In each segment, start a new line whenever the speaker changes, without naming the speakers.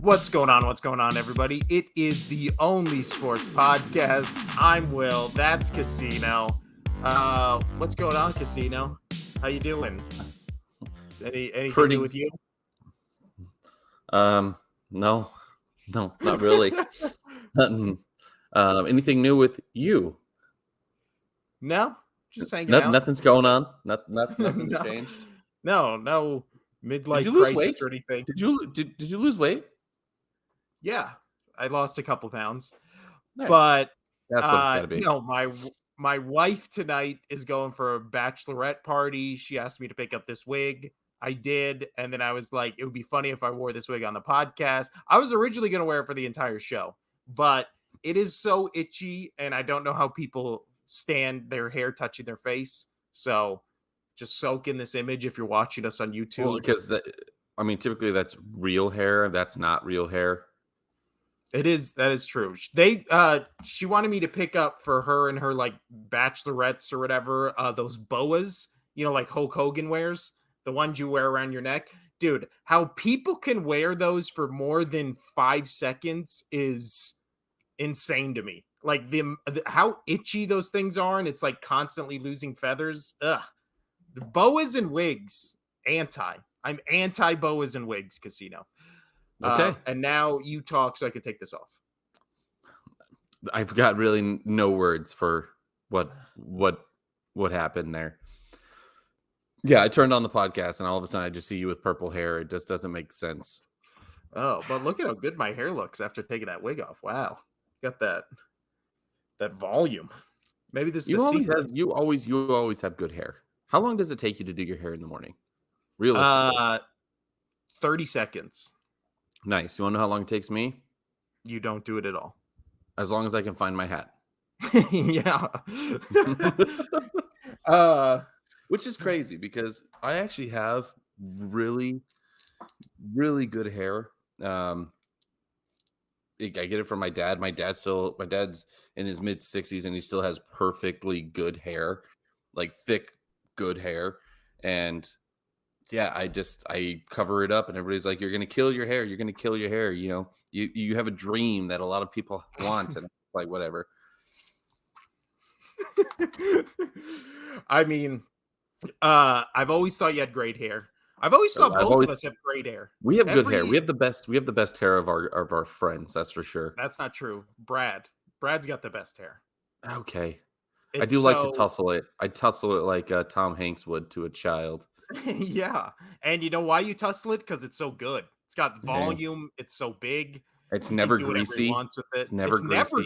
What's going on? What's going on, everybody? It is the Only Sports Podcast. I'm Will. That's Casino. What's going on, Casino? How you doing? Anything
Pretty.
new with you?
No, not really. Nothing. Anything new with you?
No, just hanging out.
Nothing's going on. Nothing's
No.
changed.
No midlife
Did you lose
crisis
weight?
or anything.
Did you lose weight?
Yeah, I lost a couple pounds,
Yeah,
but
that's what it's got to be.
no, my wife tonight is going for a bachelorette party. She asked me to pick up this wig. I did, and then I was like, it would be funny if I wore this wig on the podcast. I was originally going to wear it for the entire show, but it is so itchy, and I don't know how people stand their hair touching their face. So just soak in this image if you're watching us on YouTube.
Well, because typically that's real hair. That's not real hair.
That is true. She wanted me to pick up for her and her like bachelorettes or whatever, those boas, like Hulk Hogan wears, the ones you wear around your neck. Dude, how people can wear those for more than 5 seconds is insane to me. Like how itchy those things are, and it's like constantly losing feathers. Ugh. The boas and wigs, I'm anti boas and wigs, Casino.
Okay.
And now you talk so I can take this off.
I've got really no words for what happened there. Yeah, I turned on the podcast and all of a sudden I just see you with purple hair. It just doesn't make sense.
Oh, but look at how good my hair looks after taking that wig off. Wow. Got that volume. Maybe this is the secret.
You always have good hair. How long does it take you to do your hair in the morning? Realistically.
30 seconds.
Nice. You want to know how long it takes me?
You don't do it at all.
As long as I can find my hat.
Yeah.
Which is crazy because I actually have really, really good hair. I get it from my dad. My dad's in his mid 60s and he still has perfectly good hair, like thick, good hair. And yeah, I cover it up and everybody's like, you're going to kill your hair. You're going to kill your hair. You have a dream that a lot of people want. And it's like, whatever.
I mean, I've always thought you had great hair. I've always thought both of us have great hair.
We have good hair. We have the best hair of our friends. That's for sure.
That's not true. Brad's got the best hair.
Okay. I do like to tussle it. I tussle it like Tom Hanks would to a child.
Yeah. And you know why you tussle it? Because it's so good. It's got volume. Yeah. It's so big.
It's never greasy.
It's never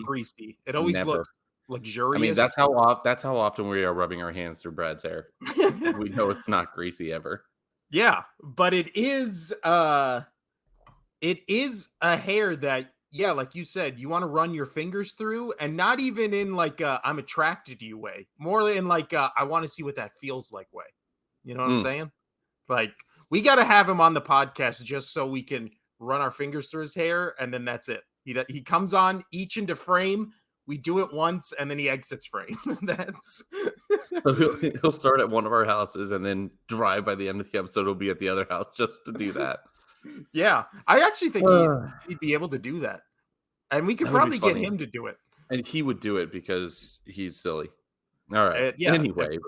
greasy. It always looks luxurious.
I mean, that's how often we are rubbing our hands through Brad's hair. We know it's not greasy ever.
Yeah, but it is a hair that, yeah, like you said, you want to run your fingers through, and not even in like I'm attracted to you way, more in like I want to see what that feels like way. You know what I'm saying? Like, we got to have him on the podcast just so we can run our fingers through his hair, and then that's it. He comes on each into frame. We do it once, and then he exits frame.
So he'll start at one of our houses, and then drive by the end of the episode. He'll be at the other house just to do that.
Yeah, I actually think he'd be able to do that, and we could probably get him to do it.
And he would do it because he's silly. All right.
Yeah.
Anyway.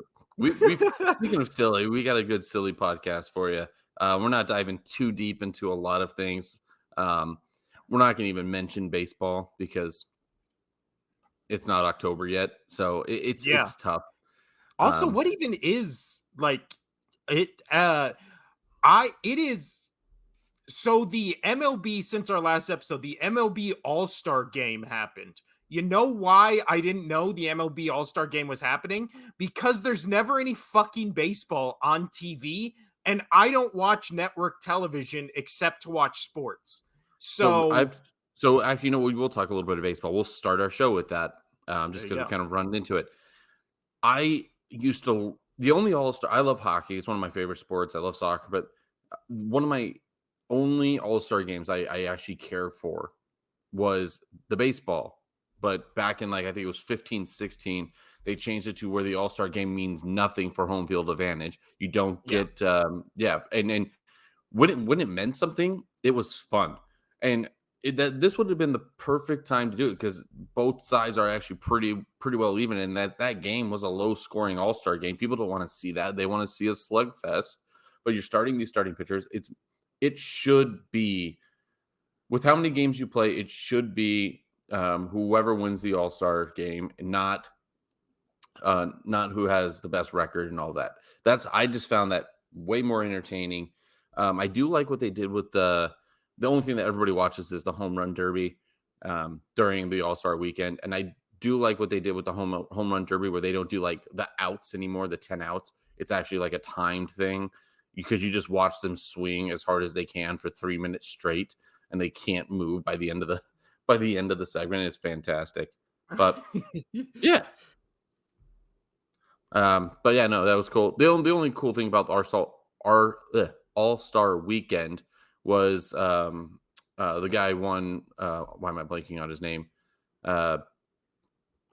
Speaking of silly, we got a good silly podcast for you. We're not diving too deep into a lot of things. We're not going to even mention baseball because it's not October yet, so it's tough.
Also, what even is like it? It is. So the MLB, since our last episode, the MLB All-Star Game happened. You know why I didn't know the MLB All-Star Game was happening? Because there's never any fucking baseball on TV, and I don't watch network television except to watch sports. So
actually, we will talk a little bit of baseball. We'll start our show with that, just because we kind of run into it. The only All-Star, I love hockey. It's one of my favorite sports. I love soccer, but one of my only All-Star games I actually care for was the baseball. But back in I think it was 15, 16, they changed it to where the All-Star game means nothing for home field advantage. You don't get, and when it meant something, it was fun. And this would have been the perfect time to do it because both sides are actually pretty well even, and that game was a low scoring All Star game. People don't want to see that; they want to see a slugfest. But you're starting these starting pitchers. It should be with how many games you play. It should be whoever wins the All Star game, not who has the best record and all that. I just found that way more entertaining. I do like what they did with the only thing that everybody watches is the home run derby during the All Star weekend, and I do like what they did with the home run derby where they don't do like the outs anymore, the 10 outs. It's actually like a timed thing because you just watch them swing as hard as they can for 3 minutes straight, and they can't move by the end of the segment. It's fantastic, but yeah, but yeah, no, that was cool. The only cool thing about our All Star weekend was the guy won. Why am I blanking on his name? Uh,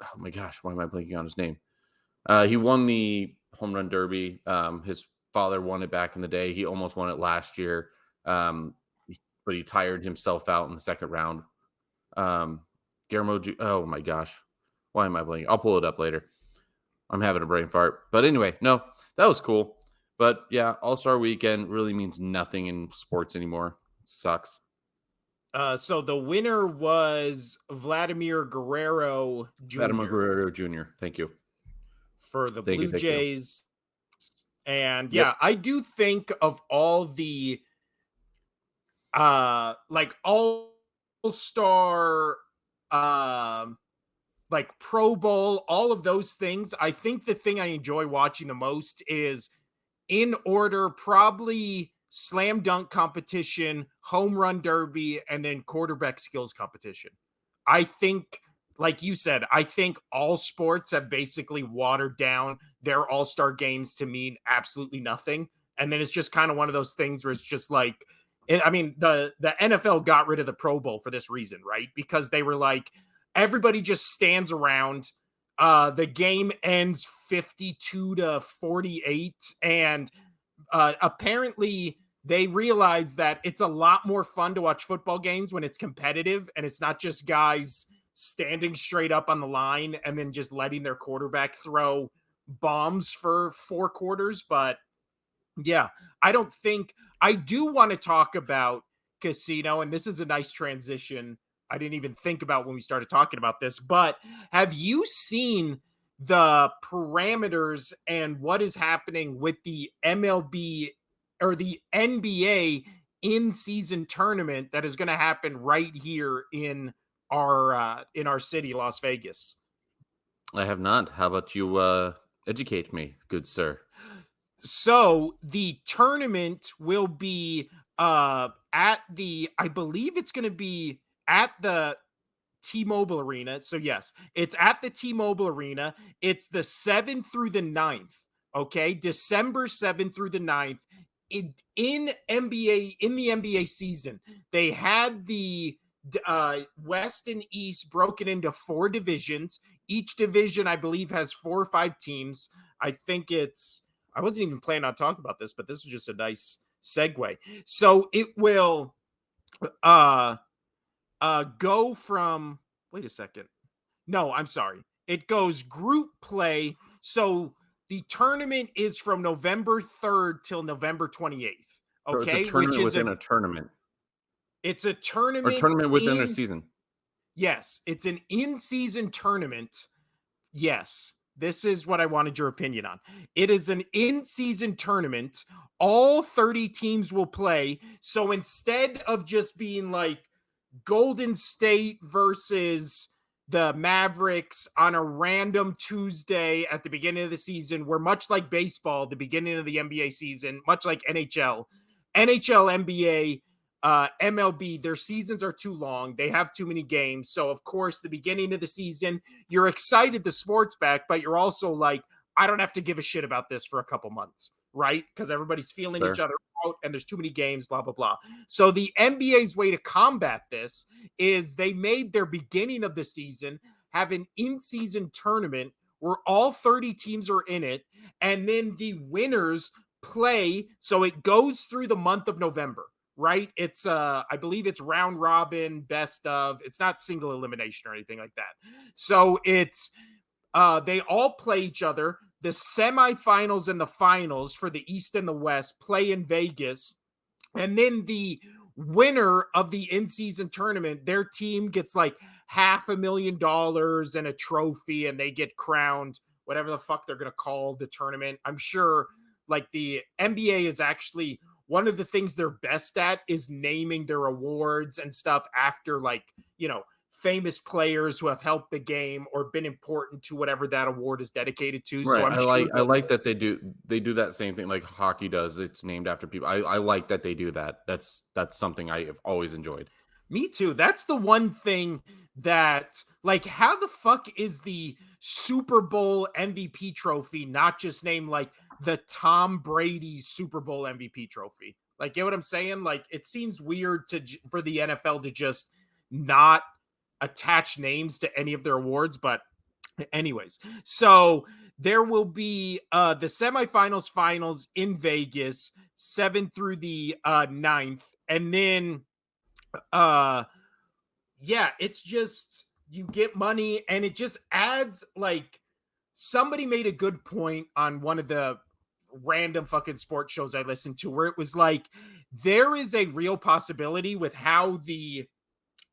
oh my gosh, why am I blanking on his name? He won the home run derby. His father won it back in the day. He almost won it last year, but he tired himself out in the second round. Um, oh my gosh, why am I blanking? I'll pull it up later. I'm having a brain fart. But anyway, no, that was cool. But yeah, All Star Weekend really means nothing in sports anymore. It sucks.
So the winner was Vladimir Guerrero
Vladimir
Jr.
Guerrero Jr. Thank you.
for the
Thank you.
Blue
Thank you.
Jays. And
Yep.
yeah, I do think of all the like all-star like Pro Bowl, all of those things. I think the thing I enjoy watching the most is in order, probably slam dunk competition, home run derby, and then quarterback skills competition. I think, like you said, I think all sports have basically watered down their all star games to mean absolutely nothing. And then it's just kind of one of those things where it's just like, I mean, the NFL got rid of the Pro Bowl for this reason, right? Because they were like, everybody just stands around. The game ends 52-48, and apparently they realize that it's a lot more fun to watch football games when it's competitive and it's not just guys standing straight up on the line and then just letting their quarterback throw bombs for 4 quarters. But yeah, I don't think I do want to talk about casino, and this is a nice transition. I didn't even think about when we started talking about this, but have you seen the parameters and what is happening with the MLB or the NBA in season tournament that is going to happen right here in our city, Las Vegas?
I have not. How about you educate me, good sir?
So the tournament will be at the I believe it's going to be at the T-Mobile Arena. So yes, it's at the T-Mobile Arena. It's the 7th through the 9th. Okay, December 7th through the 9th. In NBA in the NBA season, they had the West and East broken into 4 divisions. Each division, I believe, has 4 or 5 teams. I think it's I wasn't even planning on talking about this, but this was just a nice segue. So it will uh go from wait a second. No, I'm sorry. It goes group play. So the tournament is from November 3rd till November 28th.
So it's a
Okay, which
tournament
is
within a tournament
it's a
or
tournament
tournament within a
in
season.
yes, it's an in-season tournament. Yes, this is what I wanted your opinion on. It is an in-season tournament. All 30 teams will play. So instead of just being like Golden State versus the Mavericks on a random Tuesday at the beginning of the season, where much like baseball, the beginning of the NBA season, much like NHL, NBA, MLB, their seasons are too long. They have too many games. So, of course, the beginning of the season, you're excited the sport's back, but you're also like, I don't have to give a shit about this for a couple months, right? Because everybody's feeling each
Sure.
other out and there's too many games, blah, blah, blah. So, the NBA's way to combat this is they made their beginning of the season have an in-season tournament where all 30 teams are in it, and then the winners play. So it goes through the month of November. right? It's I believe it's round robin, best of. It's not single elimination or anything like that. So it's they all play each other. The semifinals and the finals for the East and the West play in Vegas. And then the winner of the in-season tournament, their team gets like $500,000 and a trophy, and they get crowned whatever the fuck they're gonna call the tournament. I'm sure like the NBA is actually one of the things they're best at is naming their awards and stuff after like, famous players who have helped the game or been important to whatever that award is dedicated to. So
Right.
I'm sure
I
that
like that they do that same thing like hockey does. It's named after people. I like that they do that. That's something I have always enjoyed.
me too. That's the one thing that, like, how the fuck is the Super Bowl MVP trophy not just named like the Tom Brady Super Bowl MVP trophy? Like, get what I'm saying? Like, it seems weird for the NFL to just not attach names to any of their awards. But, anyways, so there will be the semifinals, finals in Vegas, 7th through the 9th, and then uh yeah, it's just you get money and it just adds like somebody made a good point on one of the random fucking sports shows I listened to where it was like there is a real possibility with how the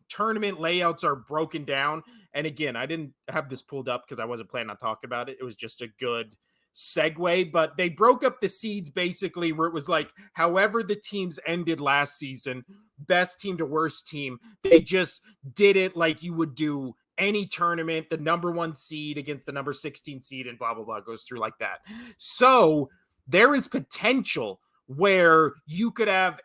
tournament layouts are broken down. And again, I didn't have this pulled up because I wasn't planning on talking about it. It was just a good segue, but they broke up the seeds basically where it was like, however, the teams ended last season, best team to worst team, they just did it like you would do any tournament, the number 1 seed against the number 16 seed, and blah, blah, blah, goes through like that. So there is potential where you could have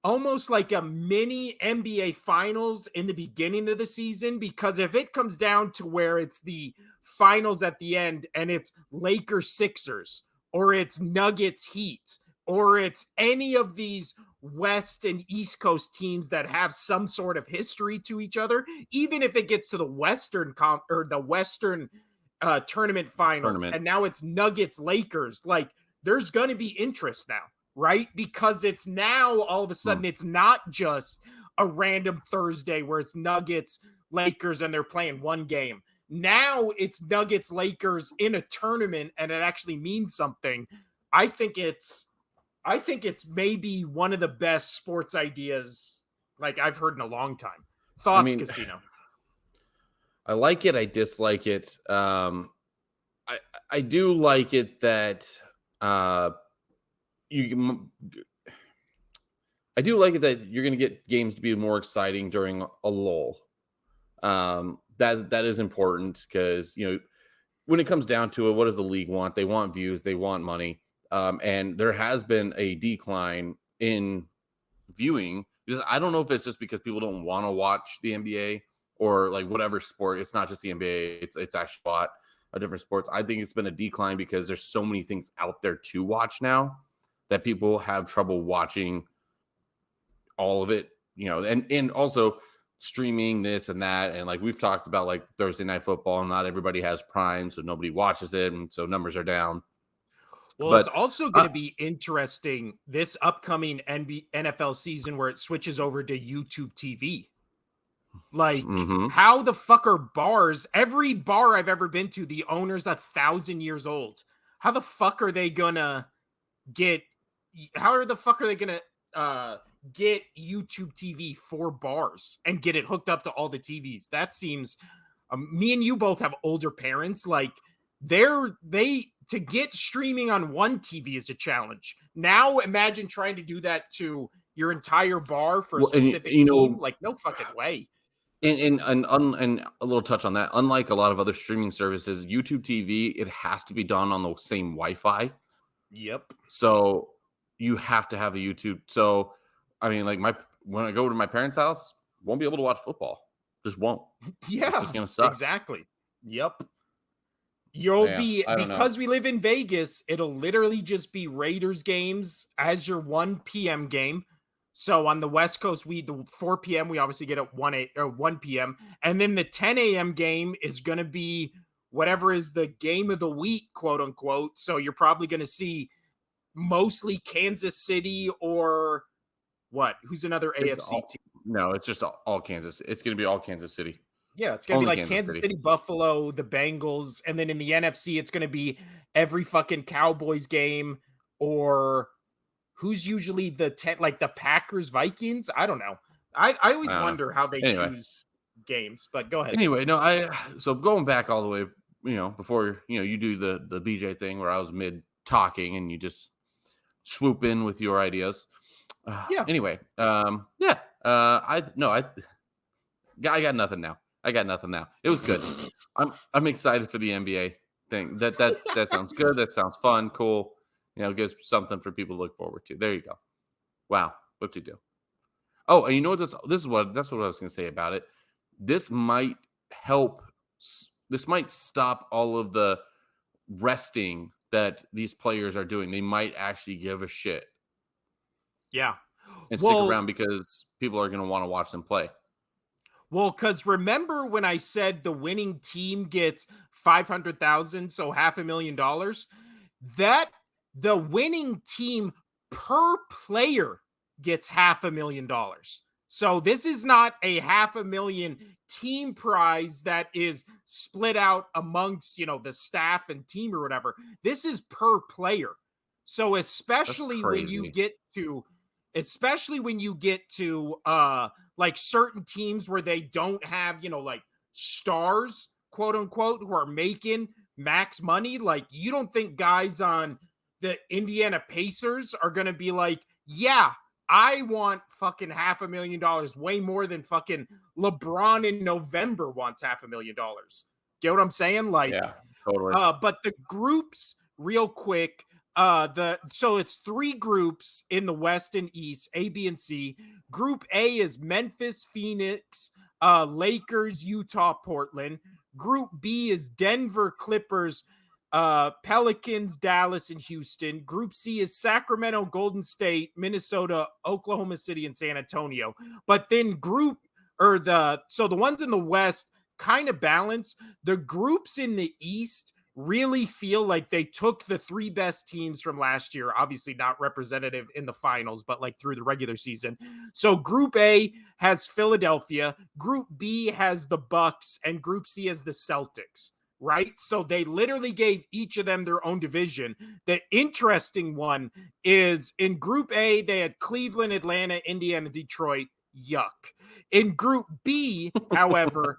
almost like a mini NBA finals in the beginning of the season, because if it comes down to where it's the finals at the end and it's Lakers Sixers or it's Nuggets Heat or it's any of these West and East Coast teams that have some sort of history to each other, even if it gets to the Western tournament finals
Tournament.
and now it's Nuggets Lakers, like there's going to be interest now, right? Because it's now all of a
Hmm.
sudden it's not just a random Thursday where it's Nuggets Lakers and they're playing one game. Now it's Nuggets Lakers in a tournament and it actually means something. I think it's maybe one of the best sports ideas like I've heard in a long time.
I
Thoughts,
mean,
Casino?
I like it. I dislike it. I I do like it that uh you I do like it that you're going to get games to be more exciting during a lull. That is important because when it comes down to it, what does the league want? They want views, they want money, and there has been a decline in viewing because I don't know if it's just because people don't want to watch the NBA or like whatever sport. It's not just the NBA; it's actually a lot of different sports. I think it's been a decline because there's so many things out there to watch now that people have trouble watching all of it, and also streaming this and that. And like we've talked about like Thursday night football, and not everybody has Prime, so nobody watches it. And so numbers are down.
Well, it's
But
also going
uh,
to be interesting this upcoming NFL season where it switches over to YouTube TV. Like,
mhm.
how the fuck are bars? Every bar I've ever been to, the owner's 1,000 years old. How the fuck are they gonna get? How are the fuck are they gonna get YouTube TV for bars and get it hooked up to all the TVs? That seems. Me and you both have older parents. Like, they to get streaming on one TV is a challenge. Now imagine trying to do that to your entire bar for a
Well, and
specific team. Like, no fucking way.
and a little touch on that. Unlike a lot of other streaming services, YouTube TV, it has to be done on the same Wi-Fi.
Yep.
So you have to have a YouTube. So I mean, like when I go to my parents' house, won't be able to watch football. Just won't. It's
Yeah,
just gonna suck.
exactly. Yep. You'll
Yeah,
be,
I don't know.
because we live in Vegas, it'll literally just be Raiders games as your 1 p.m. game. So on the West Coast, the 4 p.m. we obviously get at 1 p.m. And then the 10 a.m. game is gonna be whatever is the game of the week, quote unquote. So you're probably gonna see mostly Kansas City or what? Who's another
It's
AFC
all
team?
no, it's just all Kansas. It's going to be all Kansas City.
Yeah, it's gonna be
Only
like
Kansas
Kansas
City.
City, Buffalo, the Bengals, and then in the NFC, it's gonna be every fucking Cowboys game, or who's usually the like the Packers, Vikings? I don't know. I always
I don't know.
wonder how they
Anyway,
choose games, but go ahead.
no, so going back all the way, before you do the BJ thing where I was mid talking and you just swoop in with your ideas.
Yeah.
Anyway, yeah, I no, I got nothing now. I got nothing now. It was good. I'm excited for the NBA thing. That sounds good. That sounds fun. Cool. Gives something for people to look forward to. There you go. Wow. What to do? Oh, and you know what that's what I was going to say about it. This might help. This might stop all of the resting that these players are doing. They might actually give a shit
Yeah.
and stick
Well,
around because people are going to want to watch them play.
Well, because remember when I said the winning team gets 500,000, so $500,000, that the winning team per player gets $500,000. So this is not a 500,000 team prize that is split out amongst, the staff and team or whatever. This is per player. So
That's
especially when you
crazy.
get to like certain teams where they don't have, like stars, quote unquote, who are making max money. Like, you don't think guys on the Indiana Pacers are going to be like, yeah, I want fucking $500,000 way more than fucking LeBron in November wants $500,000. Get what I'm saying? Like,
Yeah, totally.
but the groups, real quick, so it's three groups in the West and East, A, B, and C. Group A is Memphis, Phoenix, Lakers, Utah, Portland. Group B is Denver, Clippers, Pelicans, Dallas, and Houston. Group C is Sacramento, Golden State, Minnesota, Oklahoma City, and San Antonio. But then the ones in the West kind of balance. The groups in the East really feel like they took the three best teams from last year, obviously not representative in the finals, but like through the regular season. So Group A has Philadelphia, Group B has the Bucks, and Group C has the Celtics, right? So they literally gave each of them their own division. The interesting one is in Group A, they had Cleveland, Atlanta, Indiana, Detroit. Yuck. In Group B, however,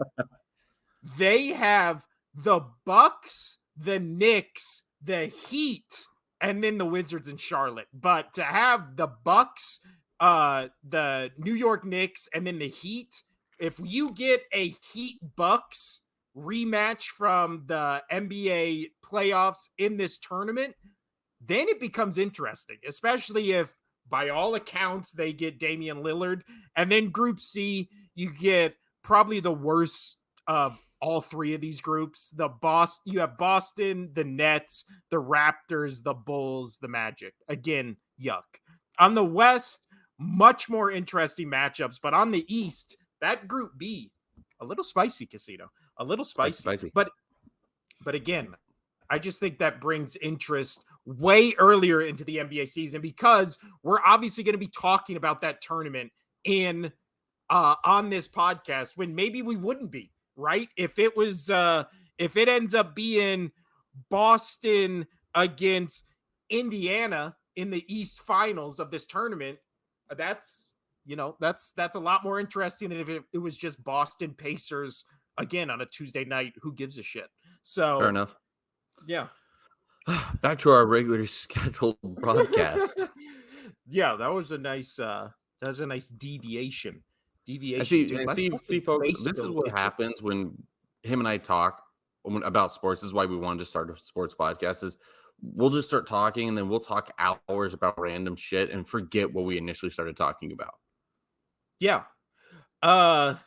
they have the Bucks, the Knicks, the Heat, and then the Wizards and Charlotte. But to have the Bucks, the New York Knicks, and then the Heat, if you get a Heat Bucks rematch from the NBA playoffs in this tournament, then it becomes interesting, especially if by all accounts they get Damian Lillard. And then Group C, you get probably the worst of all three of these groups. You have Boston, the Nets, the Raptors, the Bulls, the Magic. Again, yuck. On the West, much more interesting matchups, but on the East, that Group B, a little spicy, Casino, a little spicy.
Spicy.
But again, I just think that brings interest way earlier into the NBA season because we're obviously going to be talking about that tournament on this podcast when maybe we wouldn't be, right? If it ends up being Boston against Indiana in the East Finals of this tournament, that's a lot more interesting than if it was just Boston Pacers again on a Tuesday night. Who gives a shit?
Fair
So
enough.
yeah.
Back to our regularly scheduled broadcast.
Yeah, that was a nice deviation. Dude. Let's
See,
fucking
folks.
face
This is
those
what
bitches.
happens when him and I talk about sports. This is why we wanted to start a sports podcast. Is we'll just start talking, and then we'll talk hours about random shit and forget what we initially started talking about.
Yeah. I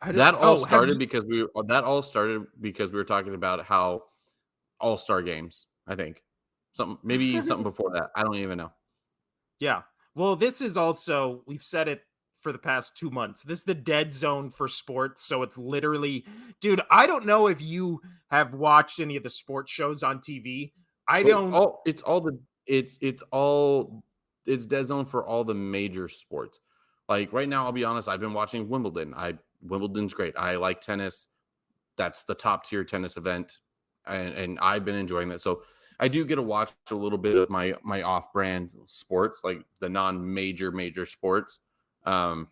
don't.
That all
Have
started
you?
because we were talking about how all-star games. I think maybe something before that. I don't even know.
Yeah. Well, this is also, we've said it for the past 2 months. This is the dead zone for sports. So it's literally, dude, I don't know if you have watched any of the sports shows on TV. I
But
don't.
it's all it's dead zone for all the major sports. Like right now, I'll be honest, I've been watching Wimbledon. Wimbledon's great. I like tennis. That's the top tier tennis event, and I've been enjoying that. So I do get to watch a little bit of my off brand sports, like the non major sports. Um,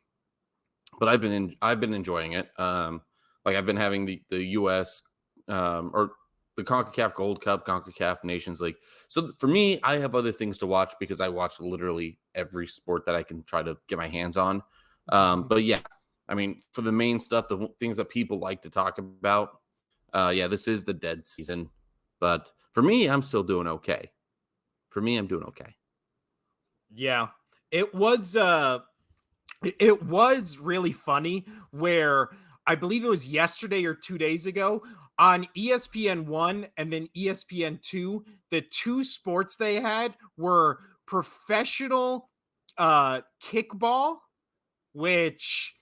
but I've been enjoying it. Like I've been having the U.S. Or the CONCACAF Gold Cup, CONCACAF Nations League. So for me, I have other things to watch because I watch literally every sport that I can try to get my hands on. But yeah, I mean, for the main stuff, the things that people like to talk about, yeah, this is the dead season. But for me, I'm still doing okay. For me, I'm doing okay.
Yeah. It was it was really funny where I believe it was yesterday or 2 days ago on ESPN1 and then ESPN2, the two sports they had were professional kickball, which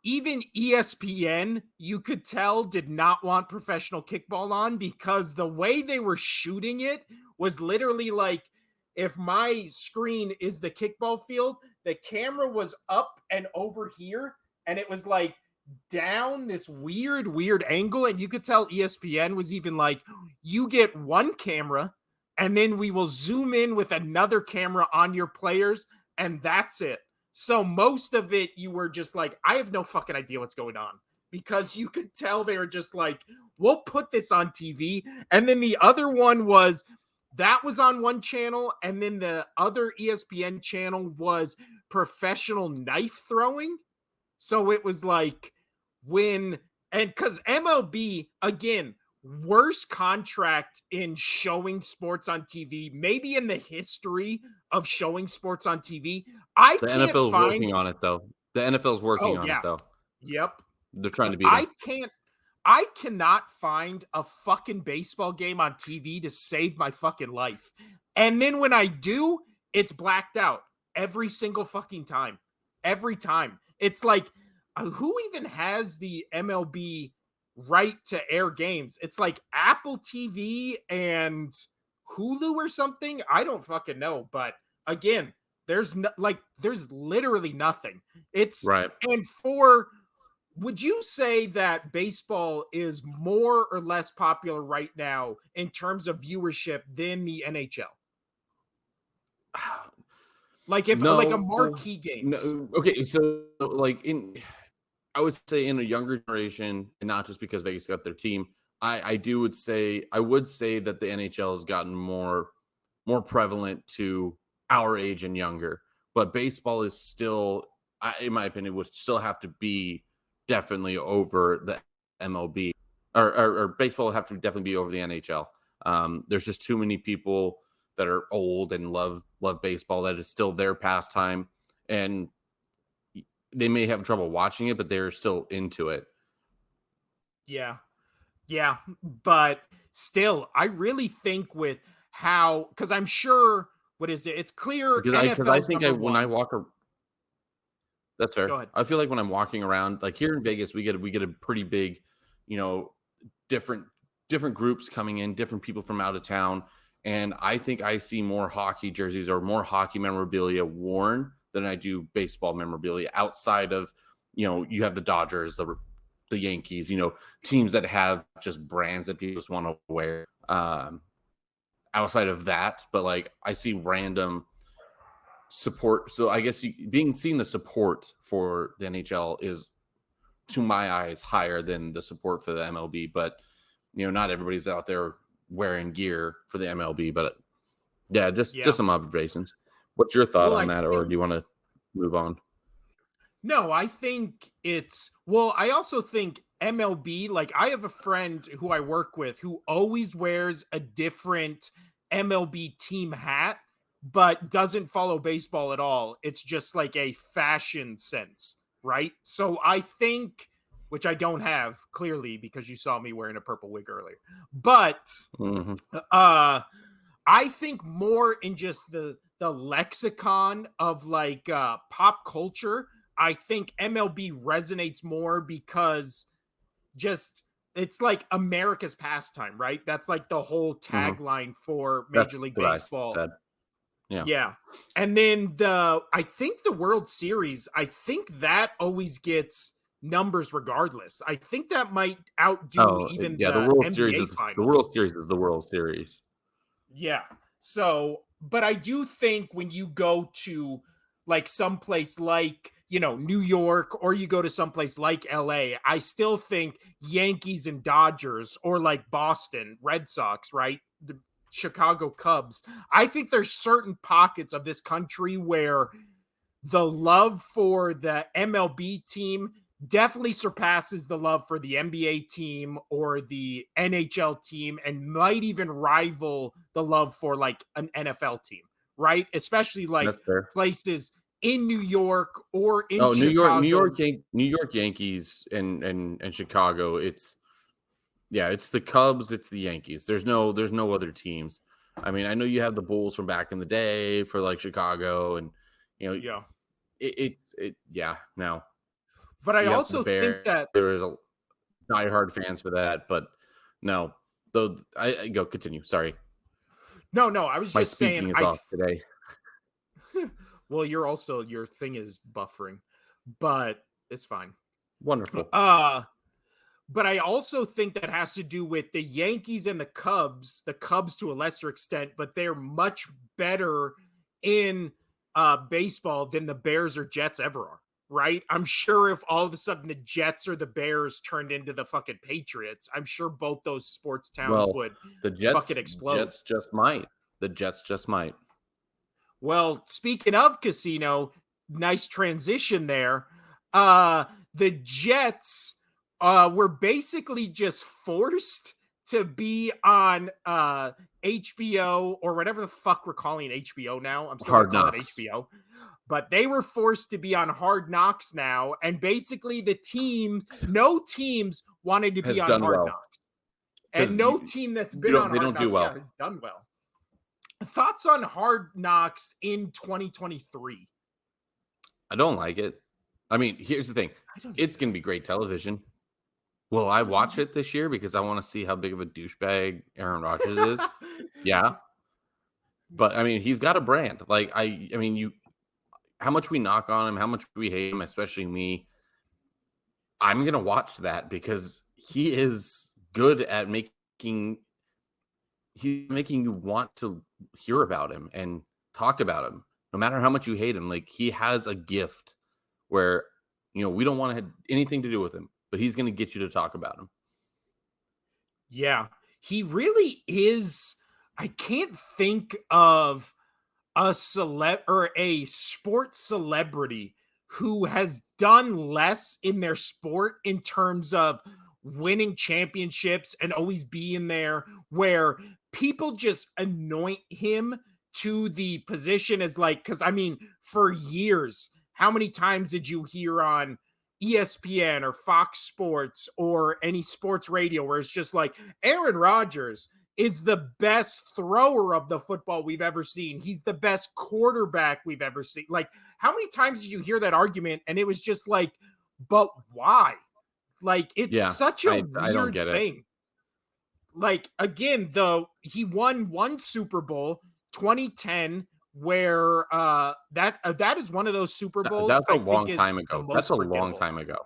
even ESPN, you could tell, did not want professional kickball on because the way they were shooting it was literally like if my screen is the kickball field, the camera was up and over here, and it was like down this weird angle. And you could tell ESPN was even like, you get one camera, and then we will zoom in with another camera on your players, and that's it. So most of it, you were just like, I have no fucking idea what's going on because you could tell they were just like, we'll put this on TV. And then the other one was that was on one channel. And then the other ESPN channel was professional knife throwing. So it was like and because MLB, again, worst contract in showing sports on TV, maybe in the history of showing sports on TV. I
The
can't
NFL is
find,
working on it though. The NFL is working
oh,
on it
yeah.
though.
Yep.
They're trying to beat
I
them.
can't, I cannot find a fucking baseball game on TV to save my fucking life. And then when I do, it's blacked out every single fucking time. Every time. It's like, who even has the MLB right to air games? It's like Apple TV and Hulu or something. I don't fucking know. But again, there's no, like, there's literally nothing. It's,
Right.
and for, would you say that baseball is more or less popular right now in terms of viewership than the NHL? Like if like a
No,
marquee games.
no. Okay, so like I would say in a younger generation, and not just because Vegas got their team, I would say that the NHL has gotten more prevalent to our age and younger. But baseball is still, in my opinion, would still have to be definitely over the MLB, or baseball would have to definitely be over the NHL. There's just too many people that are old and love baseball that is still their pastime, and they may have trouble watching it, but they're still into it.
Yeah. Yeah, but still, I really think with how, because I'm sure, what is it? It's clear
Because I
NFL's
think
number
when I
one.
walk that's fair.
Go ahead.
I feel like when I'm walking around, like here in Vegas, we get a pretty big, you know, different different groups coming in, different people from out of town, and I think I see more hockey jerseys or more hockey memorabilia worn than I do baseball memorabilia outside of, you have the Dodgers, the Yankees, teams that have just brands that people just want to wear. Outside of that, but like I see random support. So I guess seeing the support for the NHL is, to my eyes, higher than the support for the MLB. But not everybody's out there wearing gear for the MLB. But yeah, just
Yeah.
some observations. What's your thought
Well,
on
I
that, or
think
do you want to move on?
no, I think it's, well, I also think MLB, like I have a friend who I work with who always wears a different MLB team hat, but doesn't follow baseball at all. It's just like a fashion sense, right? So I think, which I don't have clearly because you saw me wearing a purple wig earlier, but
Hmm.
uh I think more in just the lexicon of like pop culture. I think MLB resonates more because just it's like America's pastime, right? That's like the whole
Hmm.
tagline for
That's
Major League
what I
Baseball.
said. Yeah.
Yeah. And then I think the World Series, I think that always gets numbers regardless. I think that might outdo
Oh,
even
yeah, the
the
World Series
NBA
is the World
finals.
Series is the World Series.
Yeah. So, but I do think when you go to like someplace like, New York, or you go to someplace like LA, I still think Yankees and Dodgers, or like Boston Red Sox, right? The Chicago Cubs. I think there's certain pockets of this country where the love for the MLB team definitely surpasses the love for the NBA team or the NHL team, and might even rival the love for like an NFL team, right? Especially like
That's fair.
places in New York or in
Oh,
Chicago.
New York Yankees and Chicago, it's the Cubs, it's the Yankees. There's no other teams. I mean, I know you have the Bulls from back in the day for like Chicago, and you know,
Yeah.
yeah, no.
But I
You have the
also think
Bears,
that
there is a diehard fans for that, but no. Though I go continue. Sorry.
no, I was
My
just saying
speaking is off today.
well, your thing is buffering, but it's fine.
Wonderful.
Uh But I also think that has to do with the Yankees and the Cubs to a lesser extent, but they're much better in baseball than the Bears or Jets ever are, right? I'm sure if all of a sudden the Jets or the Bears turned into the fucking Patriots, I'm sure both those sports towns
Well,
would
the
fucking
Jets
explode.
Jets just might. The Jets just might.
Well, speaking of casino, nice transition there. Uh the Jets were basically just forced to be on HBO, or whatever the fuck we're calling HBO now. I'm still going to
Hard
call it
knocks
HBO. But they were forced to be on Hard Knocks now, and basically no teams wanted to be
has
on
done
Hard
well
Knocks. And
because
no team that's
you
been
don't
on
they
Hard
don't do
Knocks, yeah,
well.
has done well. Thoughts on Hard Knocks in 2023?
I don't like it. I mean, here's the thing.
I don't
It's
either.
gonna be great television. Will I watch it this year because I want to see how big of a douchebag Aaron Rodgers is? Yeah, but I mean, he's got a brand. Like I mean, you how much we knock on him, how much we hate him, especially me. I'm gonna watch that because he is good at he's making you want to hear about him and talk about him, no matter how much you hate him. Like he has a gift where we don't want to have anything to do with him, but he's going to get you to talk about him.
Yeah, he really is. I can't think of a celeb or a sports celebrity who has done less in their sport in terms of winning championships and always being there, where people just anoint him to the position as like, because I mean, for years, how many times did you hear on ESPN or Fox Sports or any sports radio where it's just like Aaron Rodgers is the best thrower of the football we've ever seen. He's the best quarterback we've ever seen. Like, how many times did you hear that argument? And it was just like, but why? Like, it's
Yeah,
such a
I don't
weird
get it.
thing. Like, again, though, he won one Super Bowl, 2010, where that is one of those Super Bowls
That's a
I think
long
is
time
the
ago. That's
most
a long
forgettable.
time ago.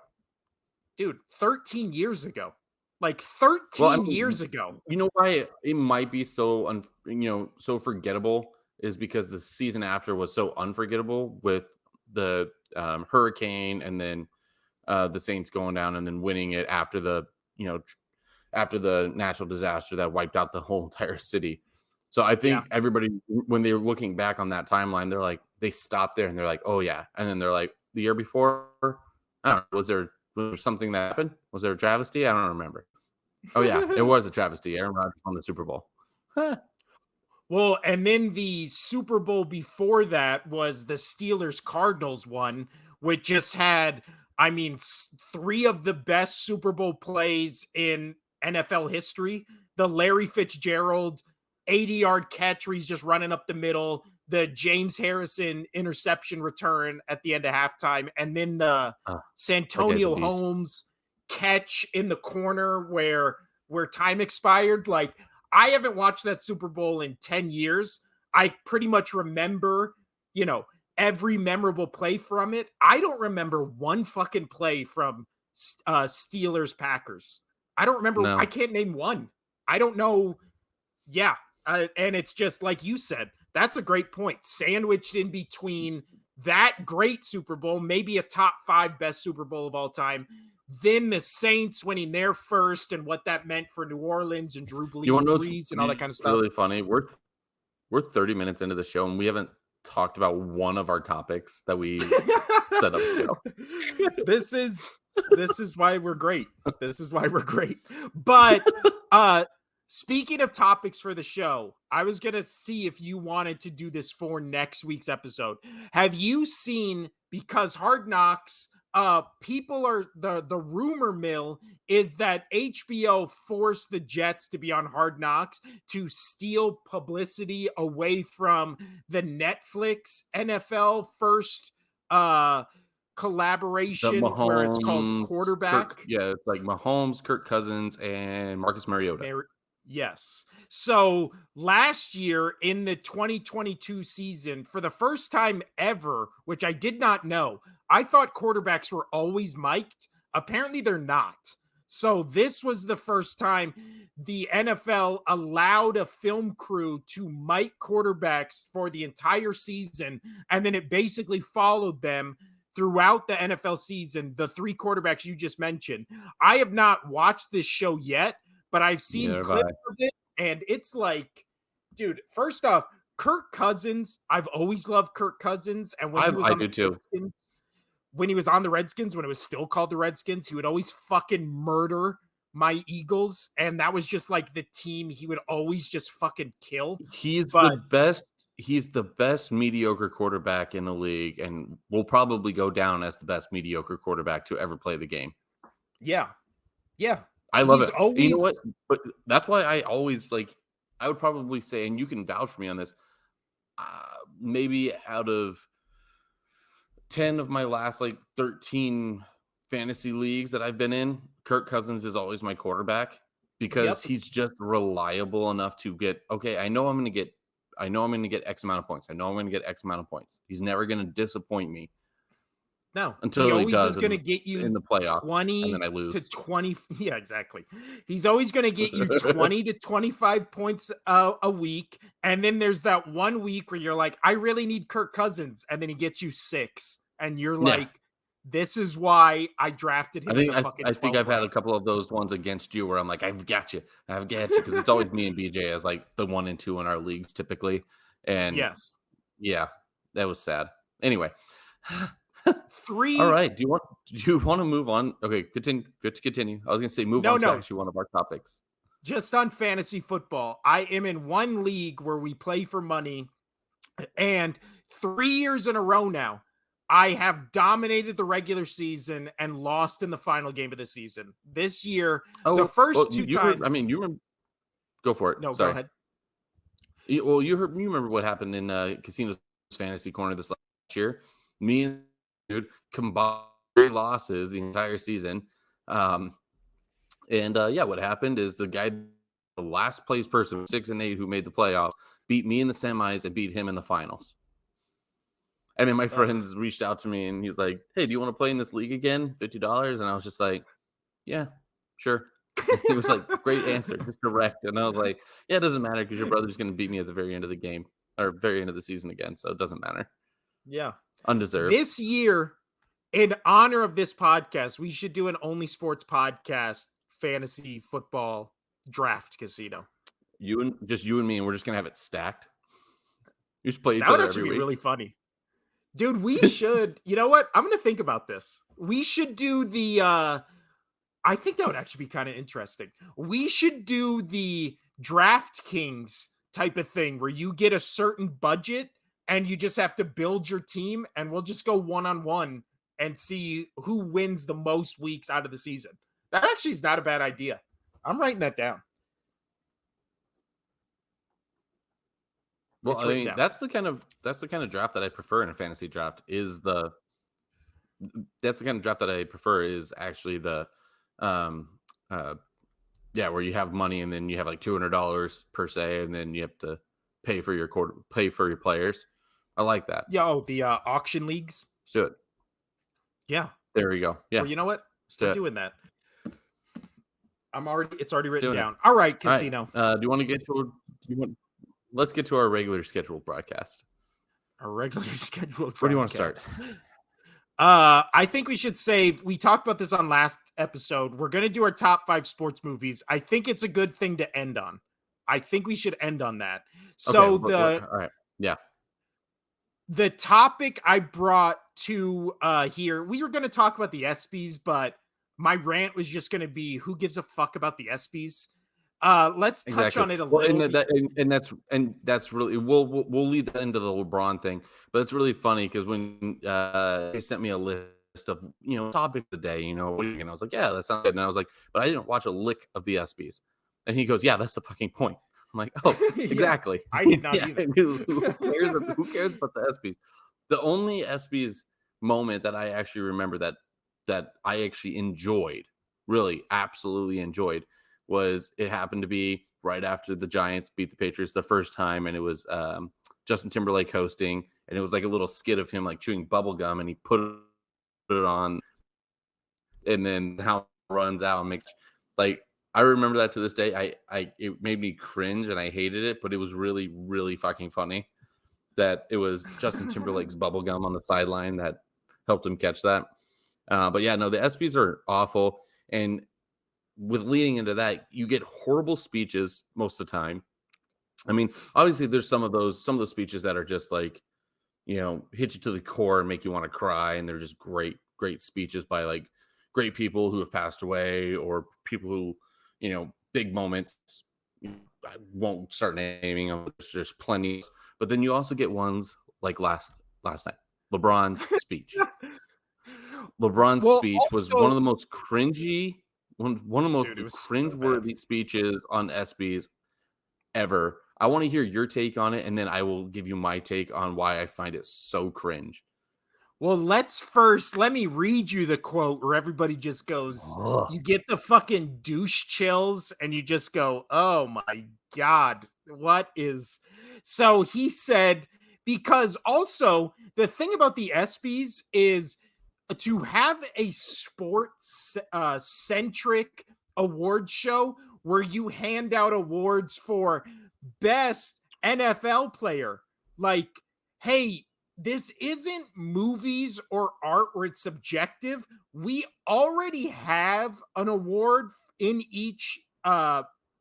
Dude, 13 years ago. Like
Well, I
13
mean,
years ago.
you know why it might be so so forgettable is because the season after was so unforgettable with the hurricane, and then the Saints going down and then winning it after after the natural disaster that wiped out the whole entire city. So I
Yeah.
think everybody, when they're looking back on that timeline, they're like, they stop there and they're like, oh yeah, and then they're like, the year before, I don't know, was there something that happened? Was there a travesty? I don't remember. Oh yeah, it was a travesty. Aaron Rodgers won the Super Bowl. Huh.
Well, and then the Super Bowl before that was the Steelers Cardinals one, which just had, I mean, three of the best Super Bowl plays in NFL history. The Larry Fitzgerald 80-yard catch where he's just running up the middle, the James Harrison interception return at the end of halftime, and then the
Ah, that guy's a
Santonio
beast.
Holmes catch in the corner where time expired. Like, I haven't watched that Super Bowl in 10 years. I pretty much remember, you know, every memorable play from it. I don't remember one fucking play from Steelers Packers. I don't remember. I
No.
can't name one. I don't know. Yeah. And it's just like you said, that's a great point. Sandwiched in between that great Super Bowl, maybe a top 5 best Super Bowl of all time, then the Saints winning their first and what that meant for New Orleans and Drew
You wanna know what's
Brees and all that kind of stuff.
really funny? We're 30 minutes into the show, and we haven't talked about one of our topics that we set up the show.
this is why we're great. This is why we're great. But speaking of topics for the show, I was gonna see if you wanted to do this for next week's episode. Have you seen, because Hard Knocks, people are the rumor mill is that HBO forced the Jets to be on Hard Knocks to steal publicity away from the Netflix NFL first
The
collaboration where it's called
Mahomes,
Quarterback.
it's like Mahomes, Kirk Cousins, and Marcus Mariota.
Yes. So last year in the 2022 season, for the first time ever, which I did not know, I thought quarterbacks were always mic'd. Apparently they're not. So this was the first time the NFL allowed a film crew to mic quarterbacks for the entire season. And then it basically followed them throughout the NFL season, the 3 quarterbacks you just mentioned. I have not watched this show yet, but I've seen
Neither have
clips
I.
of it, and it's like, dude, first off, Kirk Cousins, I've always loved Kirk Cousins, and when he was
I
on
do
the
too.
Redskins, when he was on the Redskins, when it was still called the Redskins, he would always fucking murder my Eagles, and that was just like the team he would always just fucking kill.
He's the
But
best he's the best mediocre quarterback in the league and will probably go down as the best mediocre quarterback to ever play the game.
yeah, yeah,
I love
he's
it. And you know what?
always
But that's why I always I would probably say, and you can vouch for me on this, maybe out of 10 of my last 13 fantasy leagues that I've been in, Kirk Cousins is always my quarterback because
yep.
he's just reliable enough to get, okay, I know I'm going to get X amount of points. I know I'm going to get X amount of points. He's never going to disappoint me
No, he
until he
always
does
is going to get you
in the playoffs, and then
20
I lose.
to 20. Yeah, exactly. He's always going to get you 20 to 25 points a week. And then there's that one week where you're like, I really need Kirk Cousins. And then he gets you 6. And you're
Yeah.
like, this is why I drafted him in the fucking
I think
12th
I've had a
round.
couple of those ones against you where I'm like, I've got you, because it's always me and BJ as the 1 and 2 in our leagues typically, and
Yes.
yeah, that was sad. Anyway, all
3.
right. Do you want to move on? Okay, continue. Good to continue. I was gonna say move on to
No,
actually one of our topics.
just on fantasy football. I am in one league where we play for money. And 3 years in a row now, I have dominated the regular season and lost in the final game of the season. This year, the first 2 times.
You remember. Go for it.
No, go
Sorry.
ahead.
You remember what happened in Casino's Fantasy Corner this last year? Me and dude combined 3 losses the entire season. Yeah, what happened is the last place person, 6-8, who made the playoffs, beat me in the semis and beat him in the finals. And then my friends reached out to me and he was like, "Hey, do you want to play in this league again? $50?" And I was just like, "Yeah, sure." He was like, "Great answer, just direct." And I was like, "Yeah, it doesn't matter because your brother's going to beat me at the very end of the game or very end of the season again, so it doesn't matter."
Yeah.
Undeserved.
This year, in honor of this podcast, we should do an Only Sports podcast fantasy football draft casino.
You and me, and we're just gonna have it stacked. You just play each
That would
other
actually
every
be
week.
really funny. Dude, we should. You know what? I'm going to think about this. We should do the I think that would actually be kind of interesting. We should do the DraftKings type of thing where you get a certain budget and you just have to build your team, and we'll just go one-on-one and see who wins the most weeks out of the season. That actually is not a bad idea. I'm writing that down.
Well,
It's
I
written
mean,
down.
that's the kind of draft that I prefer in a fantasy draft. That's the kind of draft that I prefer is actually the, where you have money and then you have $200 per se, and then you have to pay for your players. I like that.
Yeah, oh, the auction leagues.
Let's do it.
Yeah.
There we go. Yeah,
Well, you know what?
let's
We're
do it.
doing that. It's already
Let's
written
doing it.
down. All right,
All right.
Casino.
Do you want to get to? Do you want? Let's get to our regular scheduled broadcast.
A regularly scheduled
Where do you want to start?
broadcast. I think we should save. We talked about this on last episode. We're gonna do our top 5 sports movies. I think it's a good thing to end on. I think we should end on that.
Okay.
So
All right. Yeah.
the topic I brought to here, we were gonna talk about the ESPYs, but my rant was just gonna be who gives a fuck about the ESPYs. Let's touch
Exactly.
on it a
Well,
little.
and that's really we'll lead that into the LeBron thing, but it's really funny because when they sent me a list of topic of the day, and I was like, yeah, that sounds good, and I was like, but I didn't watch a lick of the ESPYs, and he goes, yeah, that's the fucking point. I'm like, oh,
Yeah,
exactly.
I did not
Yeah,
either.
because who cares about the ESPYs? The only ESPYs moment that I actually remember that I actually enjoyed, really absolutely enjoyed, was it happened to be right after the Giants beat the Patriots the first time, and it was Justin Timberlake hosting, and it was like a little skit of him like chewing bubble gum, and he put it on, and then how it runs out and makes like I remember that to this day. It made me cringe and I hated it, but it was really really fucking funny that it was Justin Timberlake's bubble gum on the sideline that helped him catch that. But yeah, no, the ESPYs are awful, and with leading into that, you get horrible speeches most of the time. I mean, obviously, there's some of those speeches that are just like, hit you to the core and make you want to cry, and they're just great speeches by like great people who have passed away or people who, big moments. I won't start naming them. There's plenty, but then you also get ones like last night, LeBron's speech. LeBron's
Well,
speech was one
also,
of the most cringy, one of the most
dude, it was so bad.
cringeworthy speeches on ESPYs ever. I want to hear your take on it, and then I will give you my take on why I find it so cringe.
Well, let me read you the quote where everybody just goes,
Ugh.
you get the fucking douche chills, and you just go, oh my God, what is. So he said, because also the thing about the ESPYs is to have a sports centric award show where you hand out awards for best NFL player. Like, hey, this isn't movies or art where it's subjective. We already have an award in each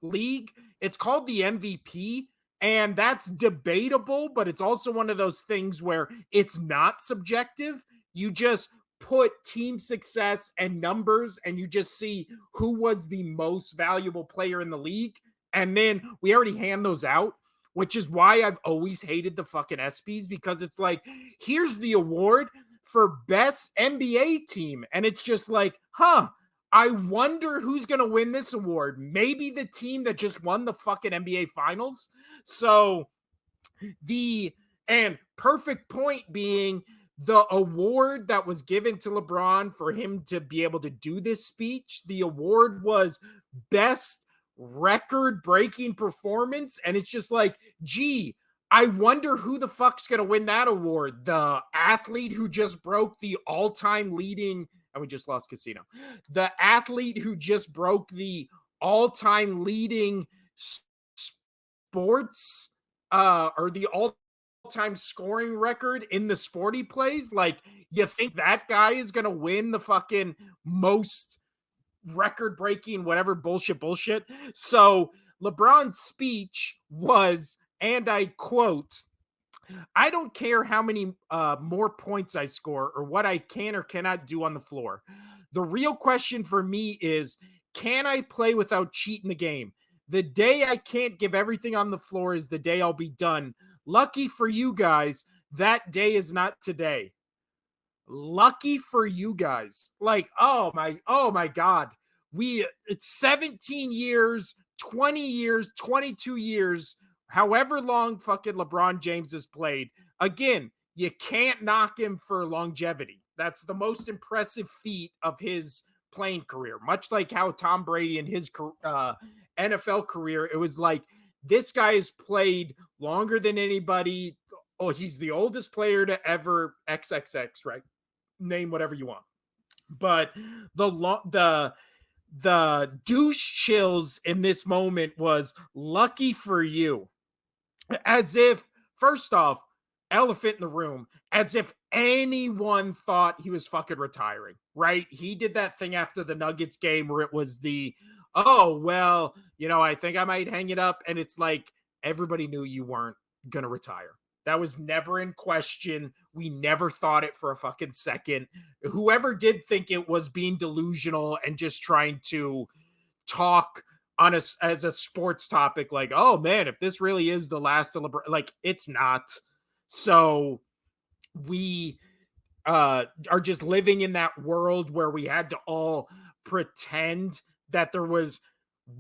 league. It's called the MVP, and that's debatable, but it's also one of those things where it's not subjective. You just put team success and numbers, and you just see who was the most valuable player in the league. And then we already hand those out, which is why I've always hated the fucking ESPYs, because it's like, here's the award for best NBA team. And it's just like, I wonder who's going to win this award. Maybe the team that just won the fucking NBA finals. So and perfect point being the award that was given to LeBron for him to be able to do this speech, the award was best record breaking performance. And it's just like, gee, I wonder who the fuck's going to win that award. The athlete who just broke the all-time leading, and we just lost Casino. The athlete who just broke the all-time leading sports or the all-time scoring record in the sporty plays. Like, you think that guy is going to win the fucking most record breaking whatever bullshit. So LeBron's speech was, and I quote, I don't care how many more points I score or what I can or cannot do on the floor. The real question for me is, can I play without cheating the game? The day I can't give everything on the floor is the day I'll be done. Lucky for you guys, that day is not today. Lucky for you guys. Like, oh my God. It's 17 years, 20 years, 22 years, however long fucking LeBron James has played. Again, you can't knock him for longevity. That's the most impressive feat of his playing career. Much like how Tom Brady in his NFL career, it was like this guy has played longer than anybody. Oh, he's the oldest player to ever XXX, right? Name whatever you want. But the douche chills in this moment was lucky for you. As if, first off, elephant in the room, as if anyone thought he was fucking retiring, right? He did that thing after the Nuggets game where it was oh, well, I think I might hang it up. And it's like, everybody knew you weren't going to retire. That was never in question. We never thought it for a fucking second. Whoever did think it was being delusional and just trying to talk as a sports topic, like, oh man, if this really is the last of LeBron, like, it's not. So we are just living in that world where we had to all pretend that there was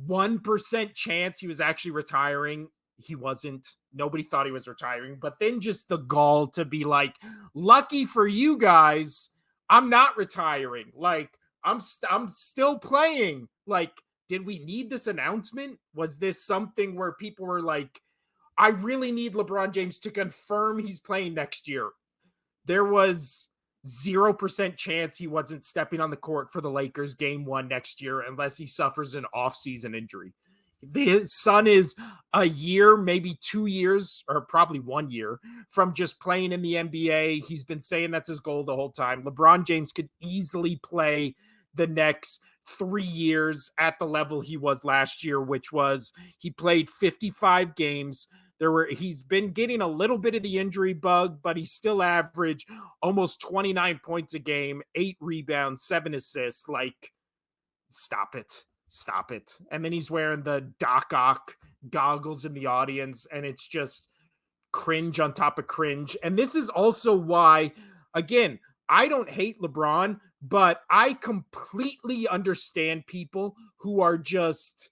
1% chance he was actually retiring. He wasn't. Nobody thought he was retiring. But then just the gall to be like, lucky for you guys, I'm not retiring. Like, I'm still playing. Like, did we need this announcement? Was this something where people were like, I really need LeBron James to confirm he's playing next year? There was 0% chance he wasn't stepping on the court for the Lakers game 1 next year unless he suffers an off-season injury. His son is a year, maybe 2 years, or probably 1 year from just playing in the NBA. He's been saying that's his goal the whole time. LeBron James could easily play the next 3 years at the level he was last year, which was he played 55 games. He's been getting a little bit of the injury bug, but he still averaged almost 29 points a game, 8 rebounds, 7 assists. Like, stop it. Stop it. And then he's wearing the Doc Ock goggles in the audience, and it's just cringe on top of cringe. And this is also why, again, I don't hate LeBron, but I completely understand people who are just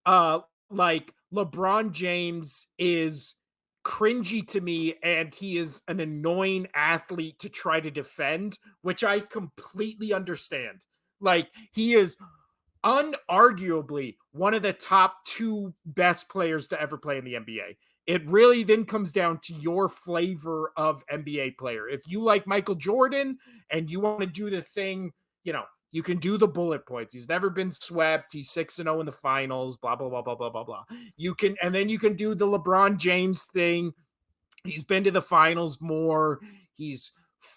like, LeBron James is cringy to me and he is an annoying athlete to try to defend, which I completely understand. Like, he is unarguably one of the top 2 best players to ever play in the NBA. It really then comes down to your flavor of NBA player. If you like Michael Jordan and you want to do the thing, you can do the bullet points. He's never been swept. He's 6-0 in the finals, blah, blah, blah, blah, blah, blah, blah. And then you can do the LeBron James thing. He's been to the finals more. He's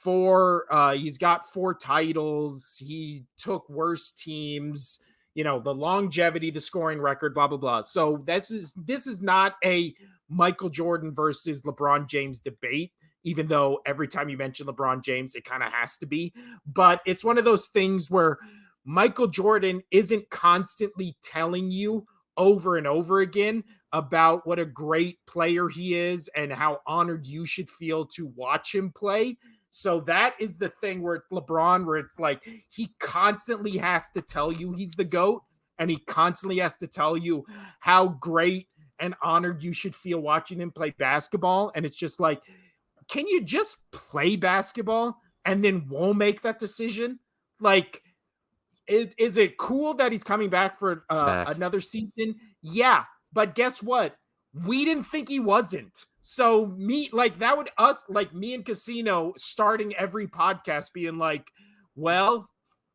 got 4 titles. He took worse teams, the longevity, the scoring record, blah, blah, blah. So this is not a Michael Jordan versus LeBron James debate, even though every time you mention LeBron James, it kind of has to be. But it's one of those things where Michael Jordan isn't constantly telling you over and over again about what a great player he is and how honored you should feel to watch him play. So that is the thing where LeBron, where it's like he constantly has to tell you he's the GOAT, and he constantly has to tell you how great and honored you should feel watching him play basketball. And it's just like, can you just play basketball and then we'll make that decision? Like, is it cool that he's coming back for another season? Yeah. But guess what? We didn't think he wasn't. So me and Casino starting every podcast being like, well,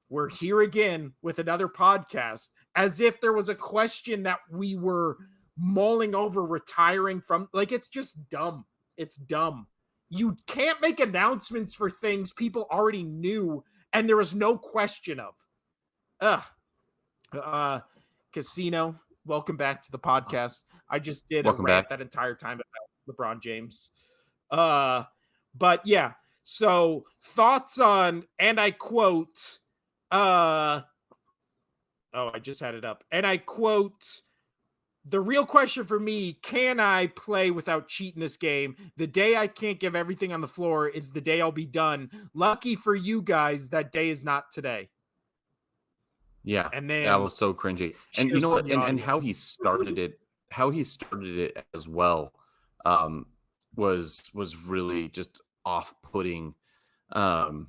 we're here again with another podcast, as if there was a question that we were mulling over retiring from. Like, it's just dumb. It's dumb. You can't make announcements for things people already knew and there was no question of. Casino, welcome back to the podcast. I just did a rant that entire time about LeBron James. But yeah, so thoughts on, and I quote, I just had it up. And I quote, the real question for me, can I play without cheating this game? The day I can't give everything on the floor is the day I'll be done. Lucky for you guys, that day is not today.
Yeah,
and then
that was so cringy. And you know what? And how he started it, as well, was really just off-putting. Oh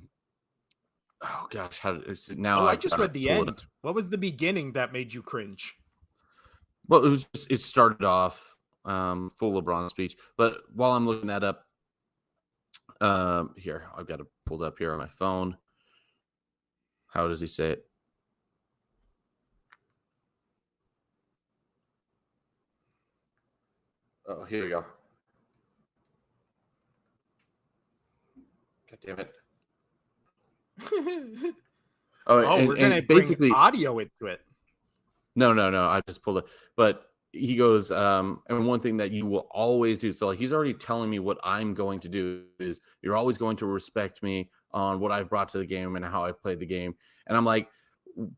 gosh,
I just read the end. What was the beginning that made you cringe?
Well, it started off full LeBron speech. But while I'm looking that up, here, I've got it pulled up here on my phone. How does he say it? Oh, here we go. God damn it.
Oh, we're gonna bring audio into it.
No. I just pulled it. But he goes, and one thing that you will always do. So like he's already telling me what I'm going to do is you're always going to respect me on what I've brought to the game and how I've played the game. And I'm like,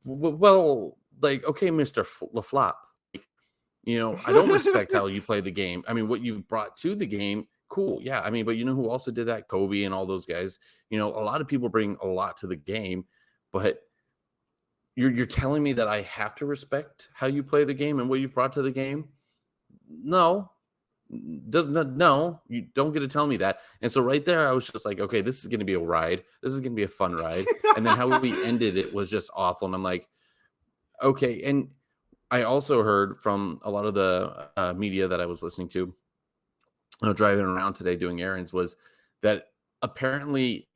well, like, okay, Mr. LaFlop, like, I don't respect how you play the game. I mean, what you brought to the game, cool. Yeah. I mean, but you know who also did that? Kobe and all those guys. A lot of people bring a lot to the game, but you're telling me that I have to respect how you play the game and what you've brought to the game? No. No, you don't get to tell me that. And so right there, I was just like, okay, this is going to be a ride. This is going to be a fun ride. And then how we ended it was just awful. And I'm like, okay. And I also heard from a lot of the media that I was listening to, driving around today doing errands, was that apparently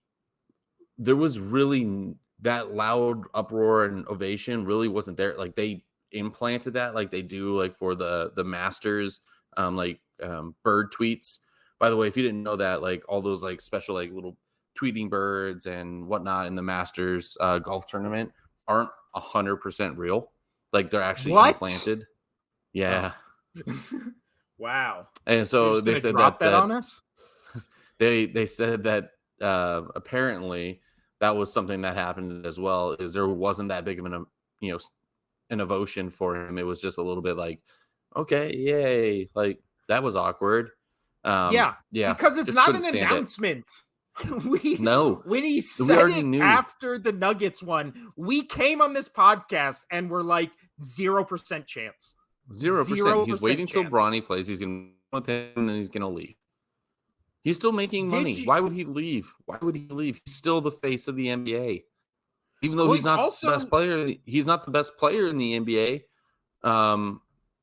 there was really that loud uproar and ovation really wasn't there. Like they implanted that like they do like for the Masters, bird tweets. By the way, if you didn't know that, like all those like special like little tweeting birds and whatnot in the Masters golf tournament aren't 100% real. Like they're actually implanted. Yeah.
Oh. Wow.
And so they said
that on us.
They said that apparently that was something that happened as well. Is there wasn't that big of an emotion for him. It was just a little bit like, okay, yay, like that was awkward.
Yeah, because it's not an announcement. When he said it after the Nuggets won, we came on this podcast and we're like 0% chance.
0%. He's waiting till Bronny plays. He's gonna with him and then he's gonna leave. He's still making money. Why would he leave? He's still the face of the NBA. Even though he's not the best player, he's not the best player in the NBA.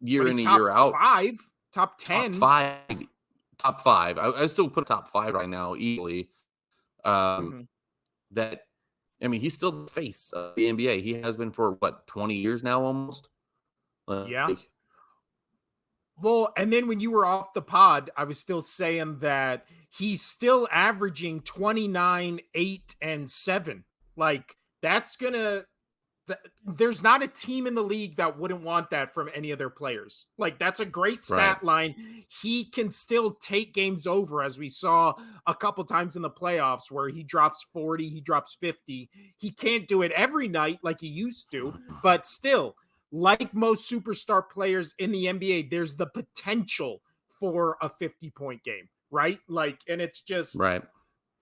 Year in and year out,
top 10,
top five. I still put top 5 right now easily. That, I mean, he's still the face of the NBA. He has been for 20 years now, almost.
Yeah. Well, and then when you were off the pod, I was still saying that he's still averaging 29, 8, and 7. Like that's there's not a team in the league that wouldn't want that from any of their players. Like that's a great stat line. He can still take games over, as we saw a couple times in the playoffs where he drops 40, he drops 50. He can't do it every night like he used to, but still, like most superstar players in the NBA, there's the potential for a 50-point game, right? Like, and it's just
right.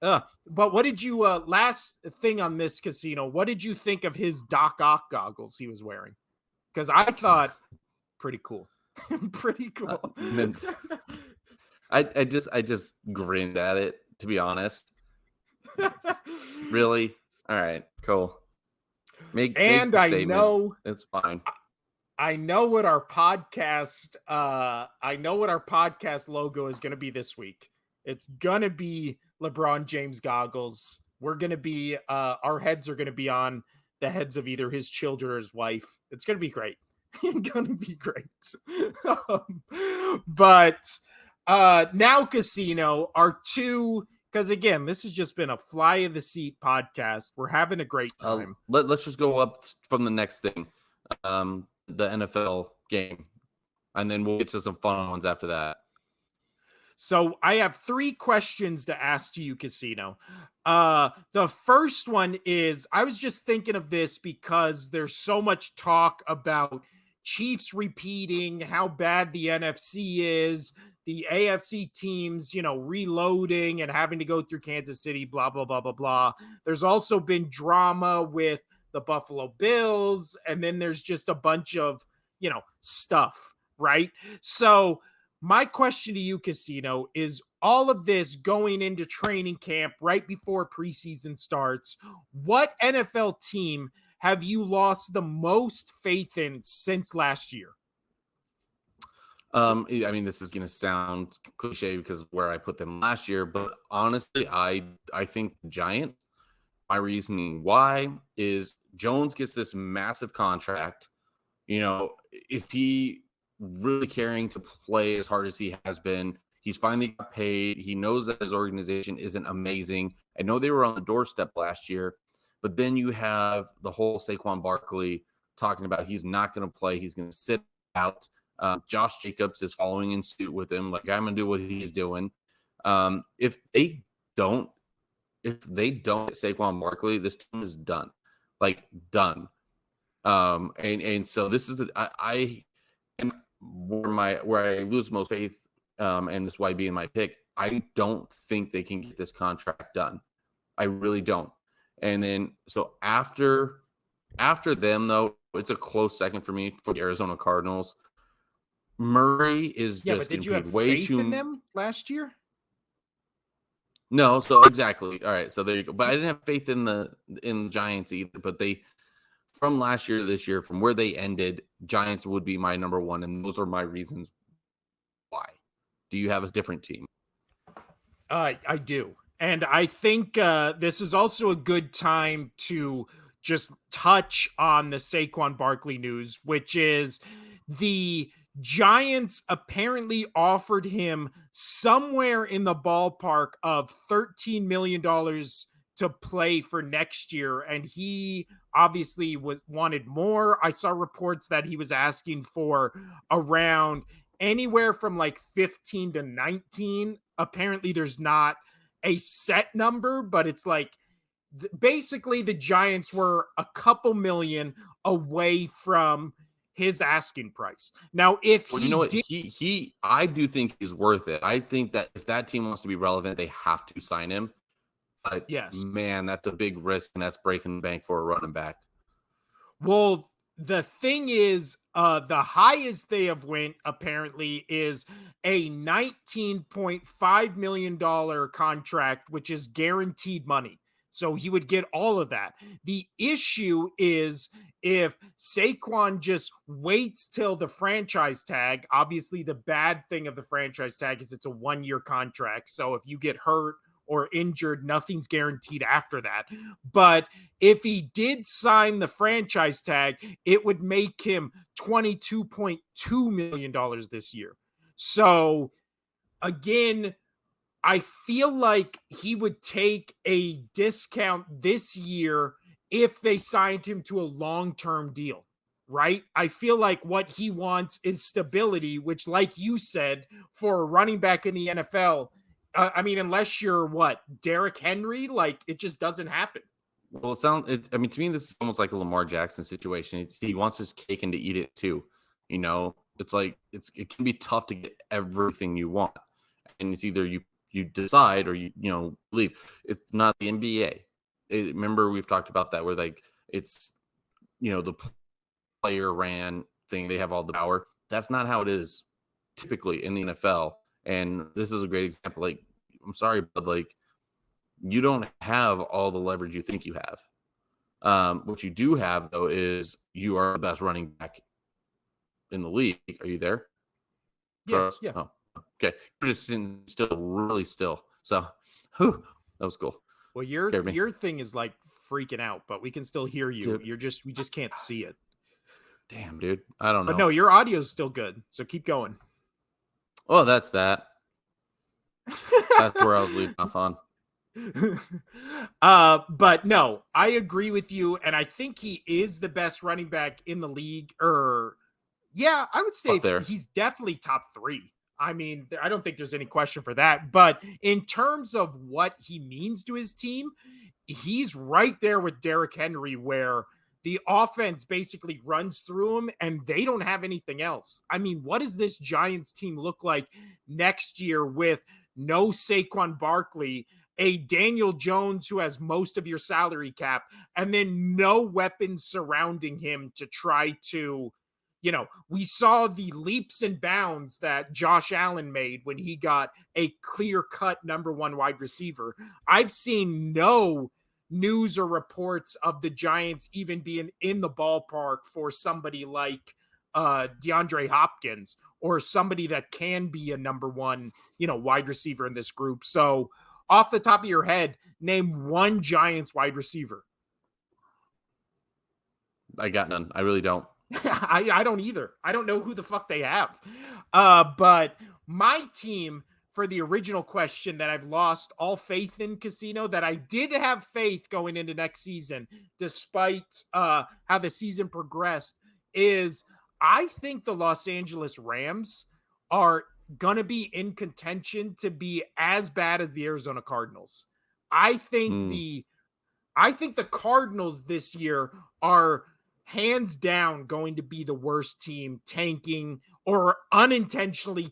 But what did you last thing on this casino? What did you think of his Doc Ock goggles he was wearing? Because I thought pretty cool. Pretty cool.
I just grinned at it, to be honest. Really? All right, cool.
I know
it's fine.
I know what our podcast logo is going to be this week. It's going to be LeBron James goggles. We're going to be our heads are going to be on the heads of either his children or his wife. It's going to be great. It's going to be great. But now casino are two, because again, this has just been a fly of the seat podcast. We're having a great time.
Let's just go up from the next thing. The NFL game, and then we'll get to some fun ones after that.
So I have 3 questions to ask to you, Casino. The first one is, I was just thinking of this because there's so much talk about Chiefs repeating, how bad the NFC is, the AFC teams, reloading and having to go through Kansas City, blah, blah, blah, blah, blah. There's also been drama with the Buffalo Bills, and then there's just a bunch of, stuff, right? So my question to you, Casino, is all of this going into training camp right before preseason starts, what NFL team have you lost the most faith in since last year? So,
I mean, this is going to sound cliche because of where I put them last year, but honestly, I think the Giants. My reasoning why is Jones gets this massive contract. Is he really caring to play as hard as he has been? He's finally got paid. He knows that his organization isn't amazing. I know they were on the doorstep last year, but then you have the whole Saquon Barkley talking about he's not going to play. He's going to sit out. Josh Jacobs is following in suit with him. Like, I'm going to do what he's doing. Um, if they don't, if they don't get Saquon Barkley, this team is done. Like, done. And so this is I am where I lose most faith, and this is why being my pick. I don't think they can get this contract done. I really don't. And then so after them though, it's a close second for me for the Arizona Cardinals. Murray is
yeah, but
just
did
getting
you have
paid way
faith in
too.
them last year?
No, so exactly. All right, so there you go. But I didn't have faith in the Giants either. But they from last year to this year, from where they ended, Giants would be my number one, and those are my reasons why. Do you have a different team?
I do. And I think this is also a good time to just touch on the Saquon Barkley news, which is the Giants apparently offered him somewhere in the ballpark of $13 million to play for next year. And he obviously wanted more. I saw reports that he was asking for around anywhere from like 15 to 19. Apparently there's not a set number, but it's like basically the Giants were a couple million away from his asking price. Now, if
Well, you
he
know what?
did,
I do think he's worth it. I think that if that team wants to be relevant, they have to sign him. But
yes.
man, that's a big risk, and that's breaking the bank for a running back.
Well, the thing is, the highest they have went apparently is a $19.5 million contract, which is guaranteed money. So he would get all of that. The issue is if Saquon just waits till the franchise tag. Obviously, the bad thing of the franchise tag is it's a 1-year contract. So if you get hurt or injured, nothing's guaranteed after that. But if he did sign the franchise tag, it would make him $22.2 million this year. So again, I feel like he would take a discount this year if they signed him to a long-term deal, right? I feel like what he wants is stability, which, like you said, for a running back in the NFL, I mean, unless you're what, Derrick Henry, like it just doesn't happen.
Well, I mean, to me, this is almost like a Lamar Jackson situation. He wants his cake and to eat it too. It's like it can be tough to get everything you want, and it's either you decide or you leave. It's not the NBA. Remember, we've talked about that where like it's the player ran thing. They have all the power. That's not how it is typically in the NFL. And this is a great example. Like, I'm sorry, but like you don't have all the leverage you think you have. What you do have though is you are the best running back in the league. Are you there?
Yeah, yeah.
Oh, okay. You're just still really still. So, that was cool.
Well,
Scared me.
your thing is like freaking out, but we can still hear you.
Dude.
We just can't see it.
Damn, dude. I don't know.
But no, your audio is still good. So keep going.
Oh, that's that. That's where I was leaving off on.
But no, I agree with you, and I think he is the best running back in the league. Or yeah, I would say
Up there.
he's definitely top 3. I mean, I don't think there's any question for that. But in terms of what he means to his team, he's right there with Derrick Henry, where the offense basically runs through him and they don't have anything else. I mean, what does this Giants team look like next year with no Saquon Barkley, a Daniel Jones who has most of your salary cap, and then no weapons surrounding him to try to, we saw the leaps and bounds that Josh Allen made when he got a clear-cut number 1 wide receiver. I've seen no news or reports of the Giants even being in the ballpark for somebody like DeAndre Hopkins or somebody that can be a number one, wide receiver in this group. So off the top of your head, name one Giants wide receiver.
I got none. I really don't.
I don't either. I don't know who the fuck they have. But my team, for the original question that I've lost all faith in, Casino, that I did have faith going into next season, despite how the season progressed, is I think the Los Angeles Rams are going to be in contention to be as bad as the Arizona Cardinals. I think
Mm,
the I think the Cardinals this year are hands down going to be the worst team tanking or unintentionally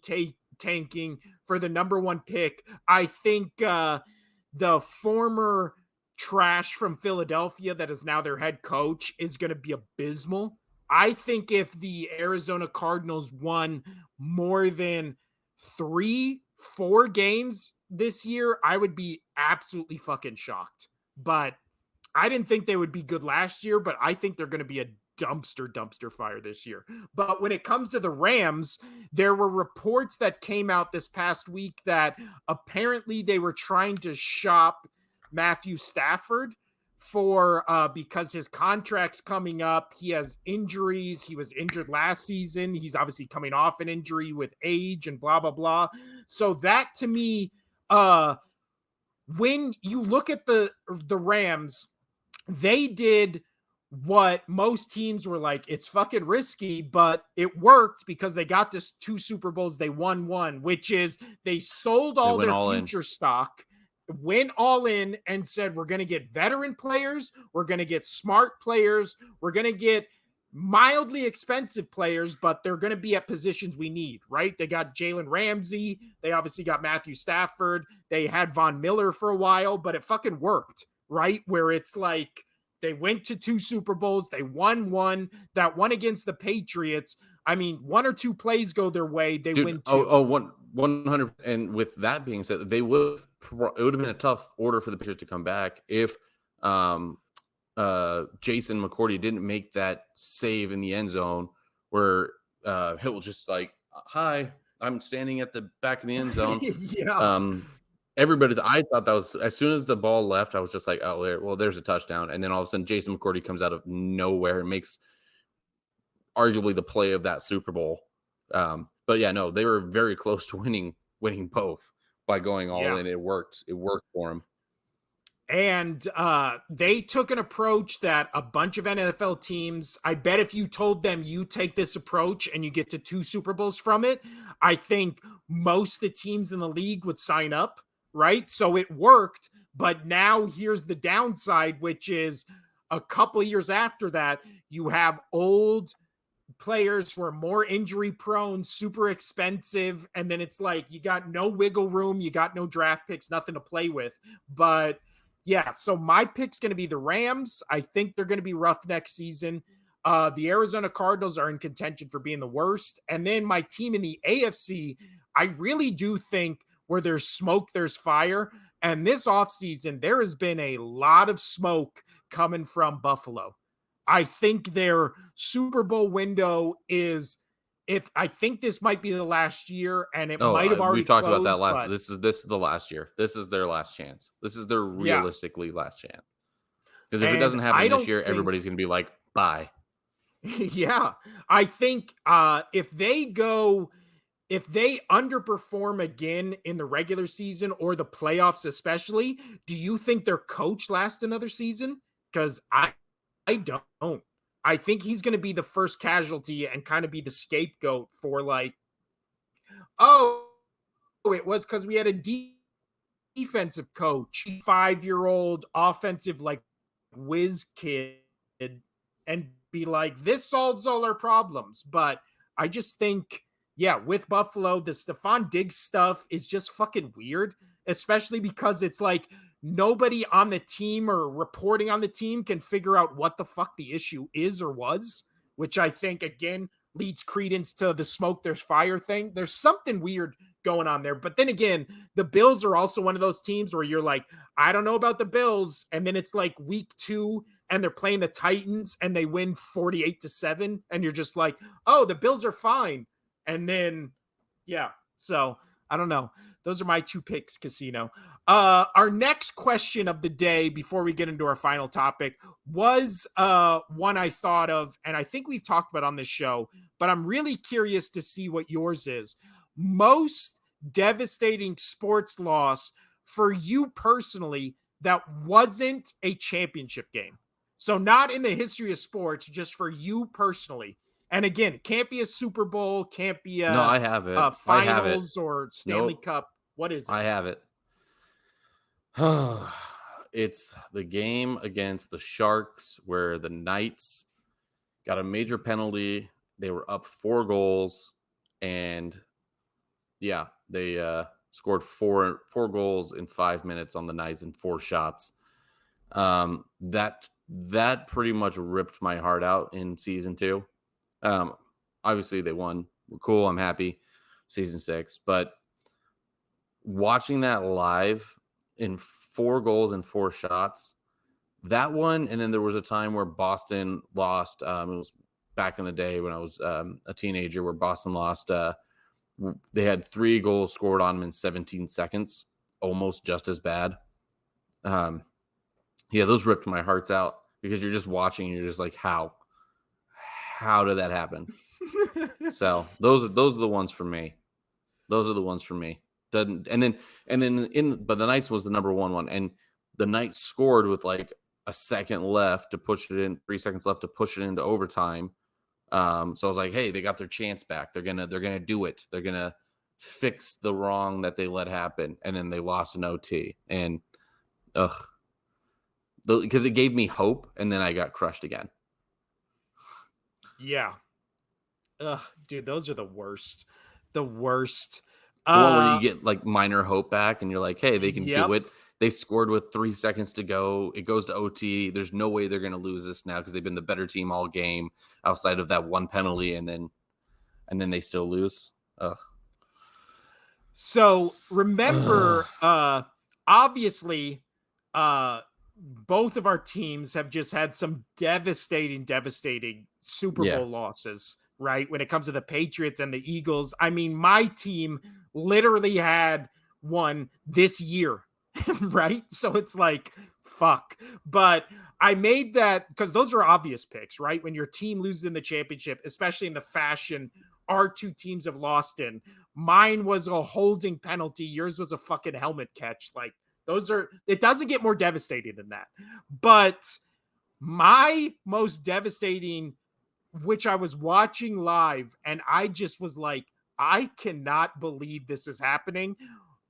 tanking for the number one pick. I think the former trash from Philadelphia that is now their head coach is going to be abysmal. I think if the Arizona Cardinals won more than 3-4 games this year, I would be absolutely fucking shocked. But I didn't think they would be good last year, but I think they're going to be a dumpster fire this year. But when it comes to the Rams, there were reports that came out this past week that apparently they were trying to shop Matthew Stafford for because his contract's coming up. He has injuries. He was injured last season. He's obviously coming off an injury with age and blah blah blah. So that to me, when you look at the Rams, they did what most teams were like, it's fucking risky, but it worked because they got this 2 Super Bowls. They won one, which is they sold
they
all
went
their
all in.
future stock, went all in and said, we're going to get veteran players. We're going to get smart players. We're going to get mildly expensive players, but they're going to be at positions we need, right? They got Jalen Ramsey. They obviously got Matthew Stafford. They had Von Miller for a while, but it fucking worked, right? Where it's like they went to 2 Super Bowls. They won one. That one against the Patriots. I mean, 1 or 2 plays go their way. They
Dude,
win two.
100. And with that being said, it would have been a tough order for the Patriots to come back if Jason McCourty didn't make that save in the end zone where Hill just like, hi, I'm standing at the back of the end zone.
Yeah.
Everybody, I thought that was, as soon as the ball left, I was just like, oh, there's a touchdown. And then all of a sudden, Jason McCourty comes out of nowhere and makes arguably the play of that Super Bowl. But yeah, no, they were very close to winning both by going all
Yeah.
in. It worked for them.
And they took an approach that a bunch of NFL teams, I bet if you told them you take this approach and you get to 2 Super Bowls from it, I think most of the teams in the league would sign up, right? So it worked. But now here's the downside, which is a couple of years after that, you have old players who are more injury prone, super expensive. And then it's like you got no wiggle room, you got no draft picks, nothing to play with. But yeah, so my pick's going to be the Rams. I think they're going to be rough next season. The Arizona Cardinals are in contention for being the worst. And then my team in the AFC, I really do think where there's smoke, there's fire. And this offseason, there has been a lot of smoke coming from Buffalo. I think their Super Bowl window is, if I think this might be the last year and it might have
We
already
talked about that
closed,
last.
but
This is the last year. This is their last chance. This is their
yeah.
realistically last chance. Because if it
And
doesn't
I
happen this
don't
year,
think,
everybody's going to be like, bye.
yeah, I think if they underperform again in the regular season or the playoffs, especially, do you think their coach lasts another season? Because I don't. I think he's going to be the first casualty and kind of be the scapegoat for like, oh, it was because we had a defensive coach, 5-year-old offensive like whiz kid, and be like, this solves all our problems. But I just think, yeah, with Buffalo, the Stephon Diggs stuff is just fucking weird, especially because it's like nobody on the team or reporting on the team can figure out what the fuck the issue is or was, which I think, again, leads credence to the smoke, there's fire thing. There's something weird going on there. But then again, the Bills are also one of those teams where you're like, I don't know about the Bills. And then it's like week 2 and they're playing the Titans and they win 48-7. And you're just like, oh, the Bills are fine. And then, yeah. So I don't know. Those are my 2 picks, Casino. Our next question of the day before we get into our final topic was one I thought of, and I think we've talked about on this show, but I'm really curious to see what yours is. Most devastating sports loss for you personally that wasn't a championship game. So not in the history of sports, just for you personally. And again, can't be a Super Bowl, can't be
No,
a,
I have it. I have it.
finals or Stanley
Nope,
Cup. What is it?
I have it. It's the game against the Sharks where the Knights got a major penalty. They were up 4 goals, and yeah, they scored four goals in 5 minutes on the Knights in 4 shots. That pretty much ripped my heart out in season 2. Um, Obviously they won. We're cool. I'm happy. Season 6, but watching that live in 4 goals and 4 shots, that one, and then there was a time where Boston lost. It was back in the day when I was a teenager, where Boston lost. They had 3 goals scored on them in 17 seconds, almost just as bad. Yeah, those ripped my hearts out because you're just watching and you're just like, how did that happen? So those are the ones for me. Those are the ones for me. But the Knights was the number one, and the Knights scored with like a second left to push it in, 3 seconds left to push it into overtime. So I was like, hey, they got their chance back. They're gonna do it. They're gonna fix the wrong that they let happen, and then they lost an OT, and because it gave me hope, and then I got crushed again.
Yeah. Ugh, dude, those are the worst. The worst.
The one where you get like minor hope back, and you're like, hey, they can do
Yep.
it. They scored with 3 seconds to go. It goes to OT. There's no way they're going to lose this now because they've been the better team all game outside of that one penalty, and then they still lose. Ugh.
So remember, obviously, both of our teams have just had some devastating Super
Yeah.
Bowl losses, right? When it comes to the Patriots and the Eagles. I mean, my team literally had one this year, right? So it's like, fuck. But I made that because those are obvious picks, right? When your team loses in the championship, especially in the fashion our 2 teams have lost in. Mine was a holding penalty. Yours was a fucking helmet catch. Like, it doesn't get more devastating than that. But my most devastating, which I was watching live, and I just was like, I cannot believe this is happening.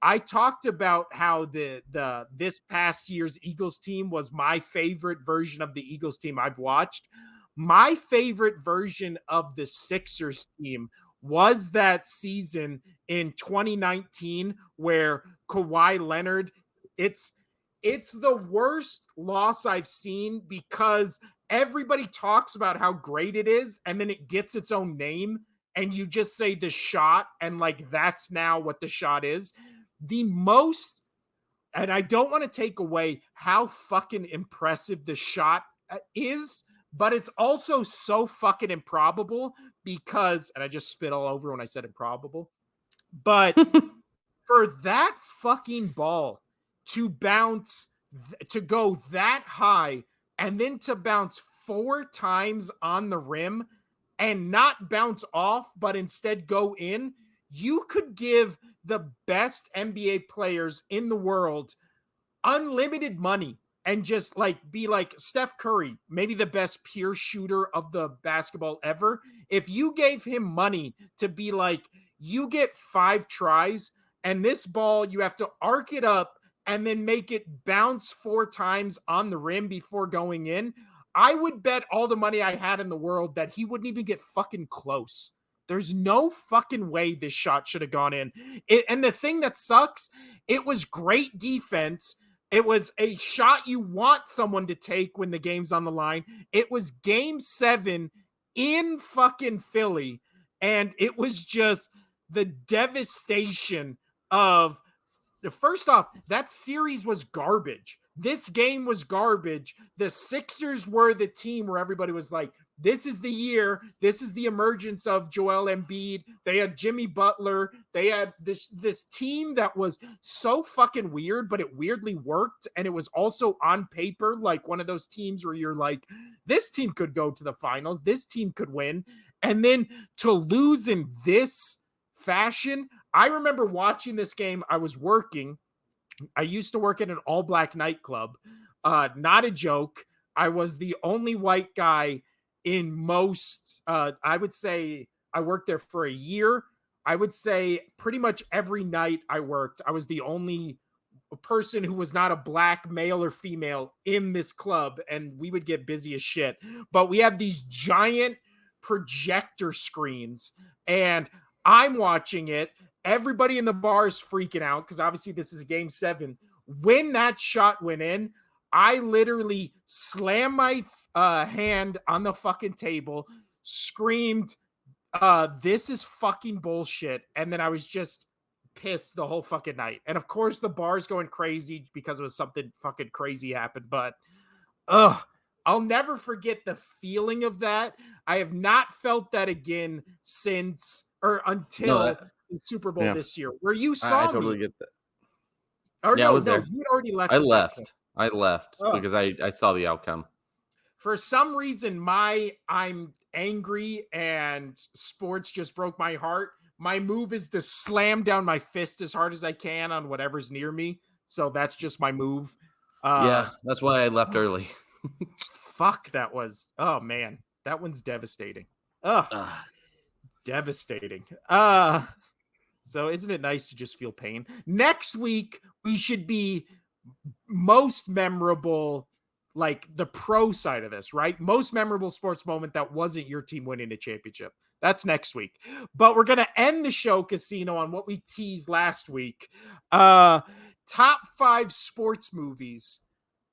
I talked about how this past year's Eagles team was my favorite version of the Eagles team I've watched. My favorite version of the Sixers team was that season in 2019 where Kawhi Leonard, it's the worst loss I've seen because everybody talks about how great it is and then it gets its own name and you just say the shot and like that's now what the shot is. The most, and I don't want to take away how fucking impressive the shot is, but it's also so fucking improbable because, and I just spit all over when I said improbable, but for that fucking ball to bounce, to go that high, and then to bounce 4 times on the rim and not bounce off, but instead go in, you could give the best NBA players in the world unlimited money and just like be like Steph Curry, maybe the best pure shooter of the basketball ever. If you gave him money to be like, you get 5 tries and this ball, you have to arc it up and then make it bounce 4 times on the rim before going in, I would bet all the money I had in the world that he wouldn't even get fucking close. There's no fucking way this shot should have gone in. And the thing that sucks, it was great defense. It was a shot you want someone to take when the game's on the line. It was game 7 in fucking Philly. And it was just the devastation of, first off, that series was garbage. This game was garbage. The Sixers were the team where everybody was like, this is the year. This is the emergence of Joel Embiid. They had Jimmy Butler. They had this team that was so fucking weird, but it weirdly worked. And it was also on paper like one of those teams where you're like, this team could go to the finals. This team could win. And then to lose in this fashion, I remember watching this game. I was working. I used to work at an all-black nightclub. Not a joke. I was the only white guy in most, I would say I worked there for a year. I would say pretty much every night I worked, I was the only person who was not a black male or female in this club, and we would get busy as shit. But we had these giant projector screens, and I'm watching it. Everybody in the bar is freaking out because obviously this is game 7. When that shot went in, I literally slammed my hand on the fucking table, screamed, this is fucking bullshit. And then I was just pissed the whole fucking night. And of course, the bar's going crazy because it was something fucking crazy happened. But, I'll never forget the feeling of that. I have not felt that again since or until
No,
the Super Bowl
yeah,
this year, where you
I
saw
totally
me.
get that.
Or
Yeah, I
no,
was
no,
there.
you'd already left
I
at that point.
left. I left
Ugh.
because I saw the outcome.
For some reason, I'm angry and sports just broke my heart. My move is to slam down my fist as hard as I can on whatever's near me. So that's just my move.
Yeah, that's why I left early.
Fuck, that was, oh man, that one's devastating. Ugh,
Ah,
devastating. So isn't it nice to just feel pain? Next week we should be most memorable, like the pro side of this, right? Most memorable sports moment that wasn't your team winning a championship. That's next week. But we're gonna end the show, Casino, on what we teased last week. Top 5 sports movies.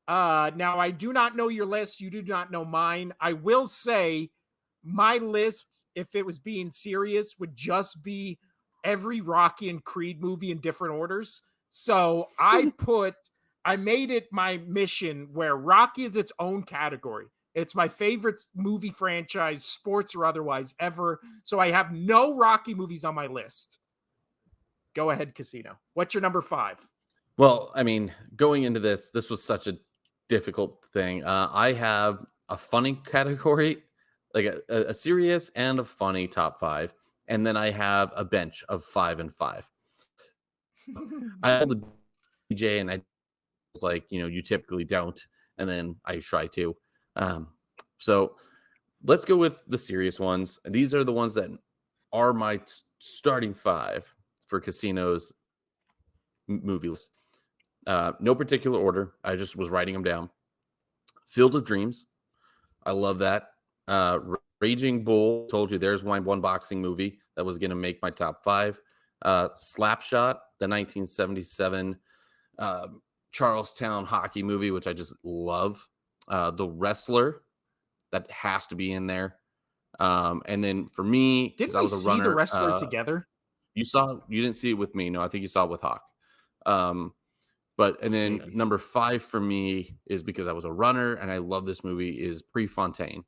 Now I do not know your list. You do not know mine. I will say my list, if it was being serious, would just be every Rocky and Creed movie in different orders. So I made it my mission where Rocky is its own category. It's my favorite movie franchise, sports or otherwise, ever. So I have no Rocky movies on my list. Go ahead, Casino. What's your number 5?
well, I mean, going into this was such a difficult thing. I have a funny category, like a serious and a funny top 5, and then I have a bench of 5 and 5. I hold the DJ, and I was like, you typically don't, and then I try to. So let's go with the serious ones. These are the ones that are my starting 5 for Casino's movie list. No particular order. I just was writing them down. Field of Dreams. I love that. Raging Bull. Told you there's one boxing movie that was going to make my top 5. Slapshot, the 1977 Charlestown hockey movie, which I just love. The Wrestler, that has to be in there. And then for me, because
Didn't
I
we
was a
see
runner,
The Wrestler together?
you didn't see it with me. No, I think you saw it with Hawk. And then
Maybe.
number 5 for me is because I was a runner and I love this movie is Prefontaine.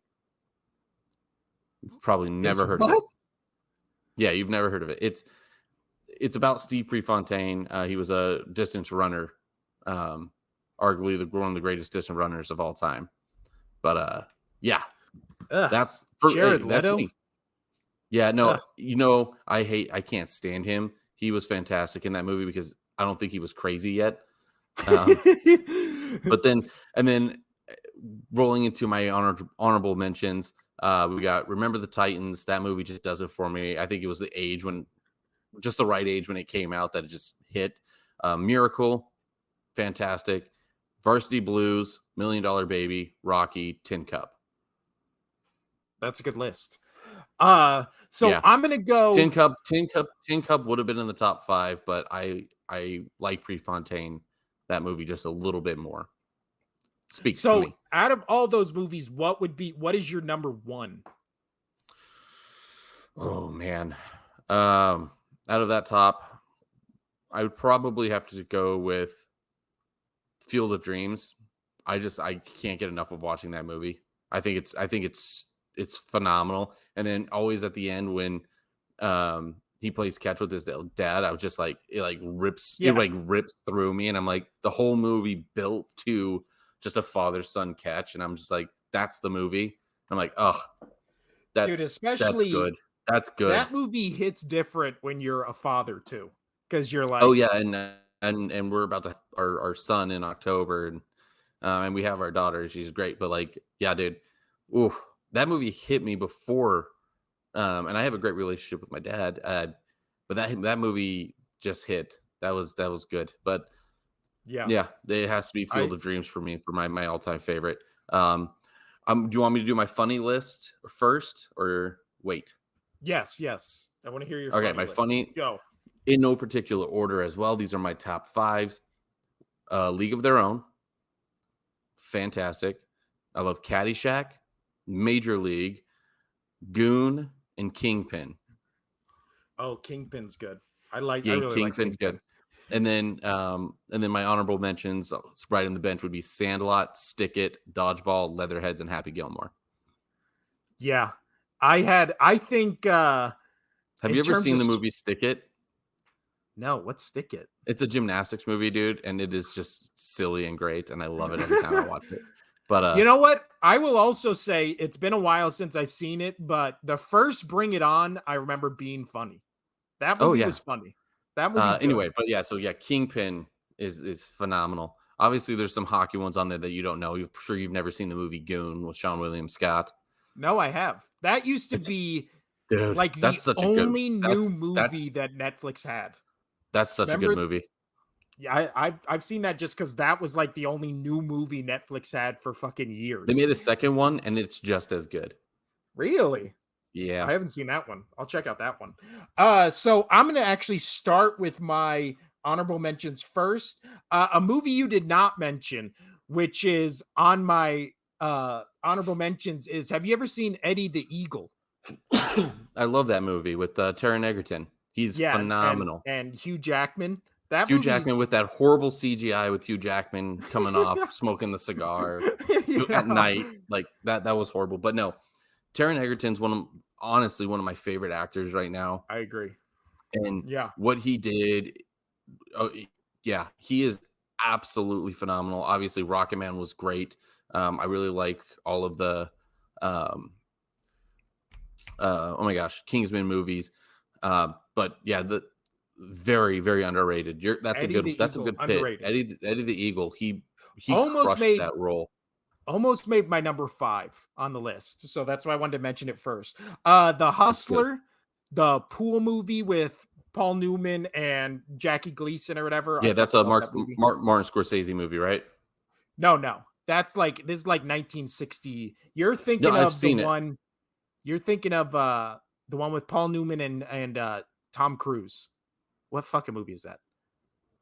You've probably never heard of it. Yeah, you've never heard of it. It's about Steve Prefontaine. He was a distance runner, arguably one of the greatest distance runners of all time. But yeah, that's
Jared
that's
Leto.
me. Yeah, no, I can't stand him. He was fantastic in that movie because I don't think he was crazy yet. But then rolling into my honorable mentions, we got Remember the Titans. That movie just does it for me. I think it was the right age when it came out that it just hit. Miracle, fantastic. Varsity Blues, $1 Million Baby, Rocky, Tin Cup.
That's a good list. So yeah. I'm gonna go
Tin Cup would have been in the top 5, but I like Prefontaine, that movie, just a little bit more. Speaks to me.
Out of all those movies, what is your number 1?
Oh man. Out of that top, I would probably have to go with Field of Dreams. I can't get enough of watching that movie. I think it's it's phenomenal. And then always at the end when he plays catch with his dad, I was just like, it
Yeah,
like rips through me, and I'm like, the whole movie built to just a father son catch, and I'm just like, that's the movie. I'm like, oh,
dude,
that's good.
especially
That's good.
that movie hits different when you're a father too, because you're
Oh
like,
yeah, and we're about to have our son in October, and we have our daughter. She's great, but like, yeah, dude, ooh, that movie hit me before. And I have a great relationship with my dad, but that movie just hit. That was good. But
yeah,
yeah, it has to be Field
I
of Dreams for me for my all time favorite. Um, do you want me to do my funny list first or wait?
yes, yes, I want to hear your
Okay,
funny
my
list.
funny
Go.
in no particular order as well. These are my top fives. League of Their Own, fantastic. I love Caddyshack, Major League, Goon, and Kingpin.
Oh, Kingpin's good. I
Yeah,
really like
Kingpin's
Kingpin.
good. And then my honorable mentions, it's right in the bench would be Sandlot, Stick It, Dodgeball, Leatherheads, and Happy Gilmore.
Yeah, I think
Have
in
you ever
terms
seen
of
the movie Stick It?
no, let's stick it.
It's a gymnastics movie, dude, and it is just silly and great, and I love it every time I watch it. But
You know what? I will also say it's been a while since I've seen it, but the first Bring It On, I remember being funny. That
oh
movie
yeah.
was funny. That movie's good.
Anyway, but yeah, so yeah, Kingpin is phenomenal. Obviously, there's some hockey ones on there that you don't know. I'm sure you've never seen the movie Goon with Sean William Scott.
No, I have. That used to
It's
be
dude,
like the only new
that's
movie that Netflix had.
that's such a good
Remember?
movie.
Yeah, I've seen that just because that was like the only new movie Netflix had for fucking
They
years.
made a second one, and it's just as good.
Really?
Yeah.
I haven't seen that one. I'll check out that one. So I'm gonna actually start with my honorable mentions first. A movie you did not mention, which is on my honorable mentions, is have you ever seen Eddie the Eagle?
I love that movie with, Taron Egerton. He's
Yeah,
phenomenal.
and Hugh Jackman. That
Hugh Jackman
movie's
with that horrible CGI with Hugh Jackman coming off, smoking the cigar at
yeah,
night, like, that was horrible, but no, Taron Egerton's honestly, one of my favorite actors right now,
I agree.
and
Yeah,
what he did oh, yeah, he is absolutely phenomenal. Obviously, Rocketman was great. I really like all of the, um oh my gosh, Kingsman movies. But yeah, the very very underrated.
Eddie the
That's a
Eagle,
good pick.
underrated.
Eddie the Eagle. He
Almost
crushed
made
that role.
almost made my number 5 on the list, so that's why I wanted to mention it first. The
It's good.
Hustler, the pool movie with Paul Newman and Jackie Gleason or whatever. I
Yeah, that's
fucking
a
love that movie.
Martin Scorsese movie, right?
No, no. That's like this is like 1960. You're
No,
thinking
I've
of the
seen it.
one you're thinking of the one with Paul Newman and Tom Cruise. What fucking movie is that?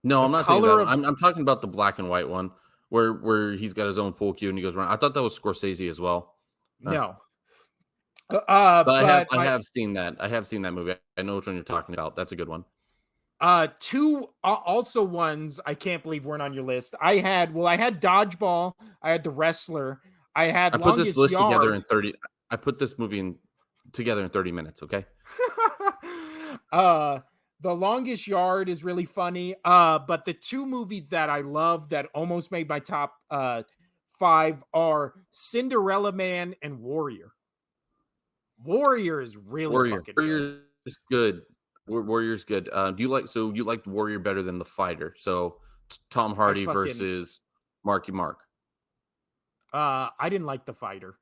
No,
The
I'm not thinking
Color
that one.
of
I'm talking about the black and white one where he's got his own pool cue and he goes around. I thought that was Scorsese as well. Uh,
no.
but
But
I
my
have seen that. I have seen that movie. I know which one you're talking about. That's a good one.
two also ones I can't believe weren't on your list. I had Dodgeball, I had The Wrestler, I had
I put this
Longest
list together
Yard.
in 30 I put this movie together in 30 minutes, okay?
uh The Longest Yard is really funny. But the two movies that I love that almost made my top 5 are Cinderella Man and Warrior. Warrior is really fucking good.
Warrior is good. Warrior's good. Do you like so you liked Warrior better than The Fighter. So Tom
I
Hardy
fucking
versus Marky Mark.
I didn't like The Fighter.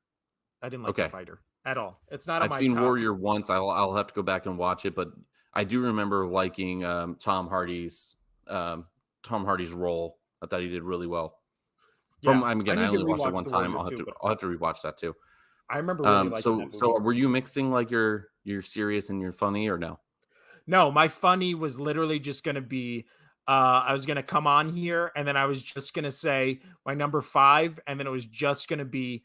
I didn't like The
Okay.
Fighter at all. It's not on
I've
my
seen
top.
Warrior once. I'll have to go back and watch it, but I do remember liking um, Tom Hardy's role. I thought he did really well.
Yeah, I
Again, I
need to
only watched it
rewatch
one
The
time.
Warrior too, but
I'll have to rewatch that too.
I remember really liking that
So
movie.
were you mixing like your serious and your funny or no?
No, my funny was literally just gonna be I was gonna come on here and then I was just gonna say my number 5, and then it was just gonna be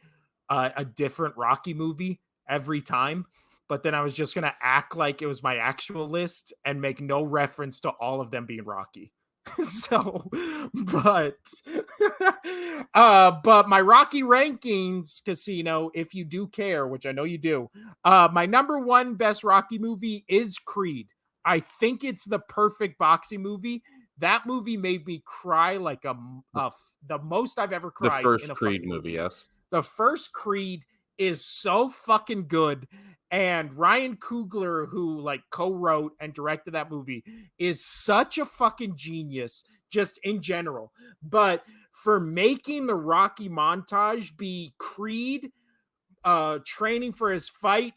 a different Rocky movie every time. But then I was just gonna act like it was my actual list and make no reference to all of them being Rocky. So, but but my Rocky rankings, Casino, if you do care, which I know you do, my number one best Rocky movie is Creed. I think it's the perfect boxing movie. That movie made me cry like the most I've ever
The
cried in
first
a
Creed
fucking
movie,
movie.
yes.
The first Creed is so fucking good. And Ryan Coogler, who like co-wrote and directed that movie, is such a fucking genius just in general. But for making the Rocky montage be Creed training for his fight,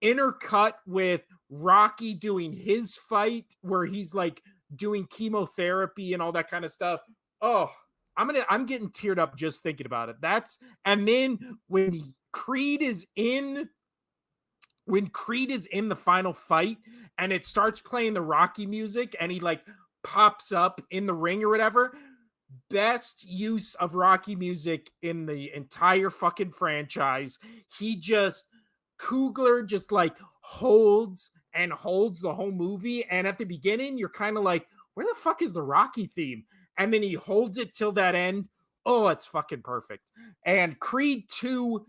intercut with Rocky doing his fight where he's like doing chemotherapy and all that kind of stuff. Oh, I'm getting teared up just thinking about it. And then when Creed is in the final fight and it starts playing the Rocky music and he like pops up in the ring or whatever, best use of Rocky music in the entire fucking franchise. He just Coogler just like holds and holds the whole movie. And at the beginning, you're kind of like, where the fuck is the Rocky theme? And then he holds it till that end. Oh, it's fucking perfect. And Creed 2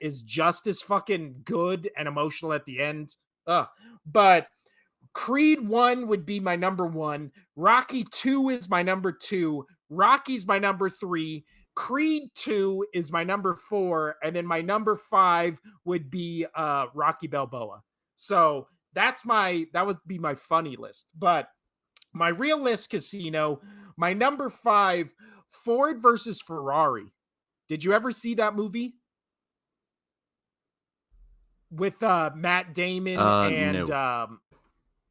is just as fucking good and emotional at the end. But Creed 1 would be my number 1. Rocky 2 is my number 2. Rocky's my number 3. Creed 2 is my number 4. And then my number 5 would be Rocky Balboa. So that would be my funny list. But my real list, Casino, my number 5, Ford versus Ferrari. Did you ever see that movie? With Matt Damon and
No.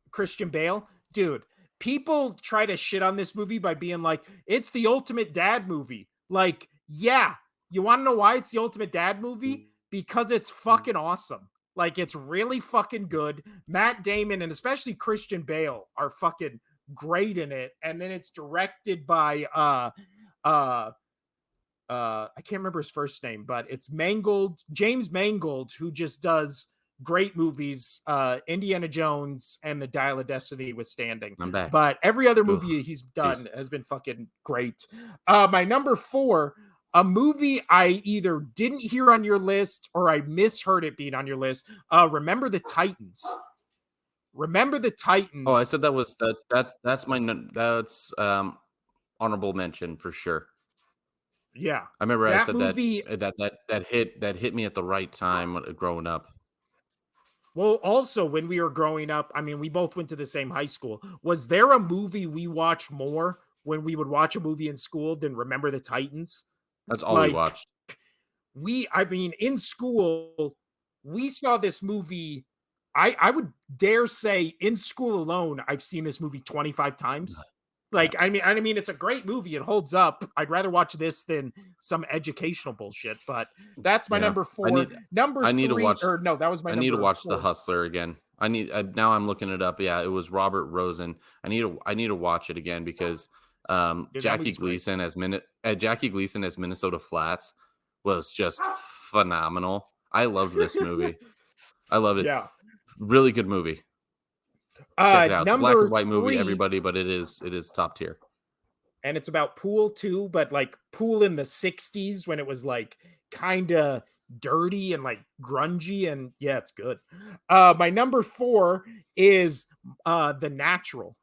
Christian Bale, dude, people try to shit on this movie by being like, it's the ultimate dad movie. Like, yeah, you want to know why it's the ultimate dad movie? Because it's fucking awesome. Like, it's really fucking good. Matt Damon and especially Christian Bale are fucking great in it. And then it's directed by uh I can't remember his first name, but it's James Mangold, who just does great movies, Indiana Jones and The Dial of Destiny withstanding.
I'm back.
But every other
Ugh,
movie he's
jeez.
done has been fucking great. My number 4, a movie I either didn't hear on your list or I misheard it being on your list. Remember the Titans. Remember the
Oh, I
Titans.
said that was that's honorable mention for sure.
Yeah.
I remember I
That
said that
movie.
that hit me at the right time growing up.
Well, also when we were growing up, I mean, we both went to the same high school. Was there a movie we watched more when we would watch a movie in school than Remember the Titans?
That's all we
Like
watched.
I mean, in school, we saw this movie. I would dare say in school alone, I've seen this movie 25 times.
Yeah.
Like, I mean, it's a great movie. It holds up. I'd rather watch this than some educational bullshit, but that's my
Yeah.
number
I
4.
need
Number
I need to
3,
watch
or no, that was my
I need to
number
watch The
4.
Hustler again. Now I'm looking it up. Yeah, it was Robert Rosen. I need to watch it again because
Dude, that movie's great.
Jackie Gleason as Minnesota Flats was just phenomenal. I loved this movie. I loved it.
Yeah.
Really good movie. Check it out. It's a black and
Number
white movie,
3,
everybody, but it is top tier.
and it's about pool too, but like pool in the 60s when it was like kind of dirty and like grungy, and yeah, it's good. My number 4 is The Natural.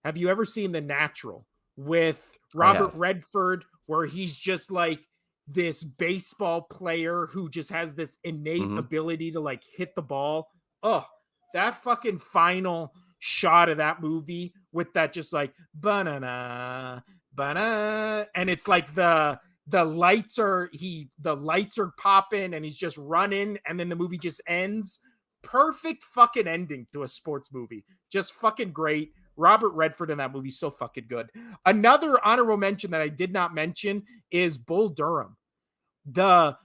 Have you ever seen The Natural with
I
Robert
have.
Redford, where he's just like this baseball player who just has this innate
Mhm.
ability to like hit the ball? Oh, that fucking final shot of that movie with that just like banana banana, and it's like the lights are popping and he's just running and then the movie just ends. Perfect fucking ending to a sports movie. Just fucking great. Robert Redford in that movie so fucking good. Another honorable mention that I did not mention is Bull Durham. The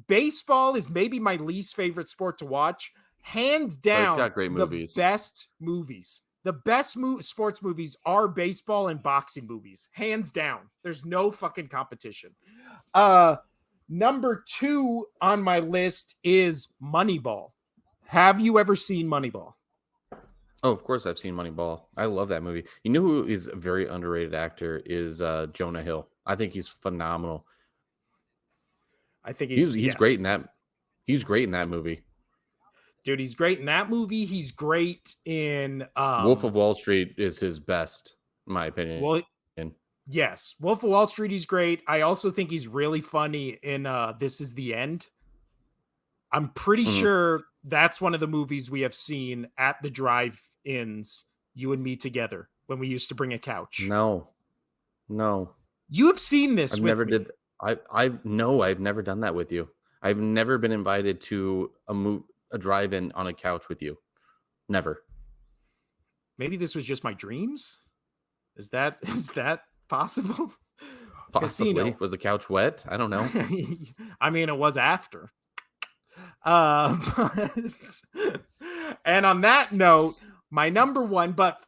baseball is maybe my least favorite sport to watch. Hands
But it's
down,
got great
the
movies.
best movies. The best sports movies are baseball and boxing movies. Hands down. There's no fucking competition. Uh Number 2 on my list is Moneyball. Have you ever seen Moneyball?
Oh, of course I've seen Moneyball. I love that movie. You know who is a very underrated actor is Jonah Hill. I think he's phenomenal.
I think
He's great in that. He's great in that movie.
dude, he's great in that movie. He's great in
Wolf of Wall Street is his best, in my opinion.
well, yes, Wolf of Wall Street. He's great. I also think he's really funny in This Is the End. I'm pretty
Mhm.
sure that's one of the movies we have seen at the drive-ins, you and me together, when we used to bring a couch.
No, no,
You have seen
I've
this with
never
me.
did. I've no, I've never done that with you. I've never been invited to a drive-in on a couch with you. Never.
Maybe this was just my dreams. Is that possible?
Possibly.
Casino.
Was the couch wet? I don't know.
I mean, it was after. And on that note, my number one, but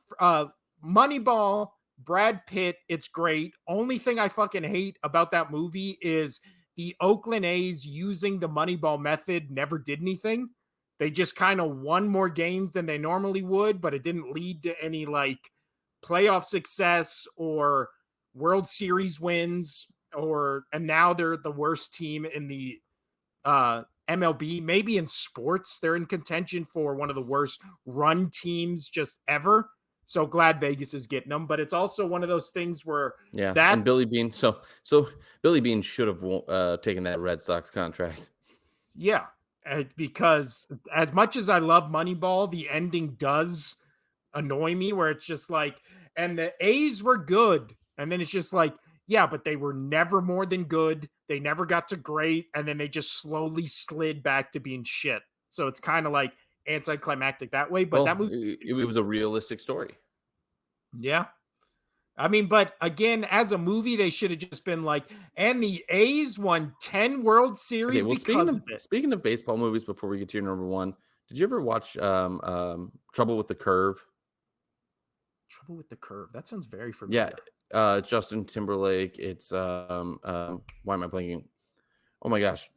Moneyball, Brad Pitt, it's great. Only thing I fucking hate about that movie is the Oakland A's using the Moneyball method never did anything. They just kind of won more games than they normally would, but it didn't lead to any like playoff success or World Series wins, and now they're the worst team in the MLB. Maybe in sports, they're in contention for one of the worst run teams just ever. So glad Vegas is getting them, but it's also one of those things where
Yeah,
that,
and Billy Bean. So Billy Bean should have taken that Red Sox contract.
yeah, because as much as I love Moneyball, the ending does annoy me where it's just like, and the A's were good. And then it's just like, yeah, but they were never more than good. They never got to great. And then they just slowly slid back to being shit. So it's kind of like anticlimactic that way. But that
Well,
movie,
it was a realistic story.
yeah. I mean, but again, as a movie, they should have just been like, and the A's won 10 World
Okay,
Series
well,
because of it.
speaking of baseball movies, before we get to your number one, did you ever watch Trouble with the Curve?
Trouble with the Curve. That sounds very
Yeah,
familiar.
Justin Timberlake. It's why am I blanking? Oh my gosh,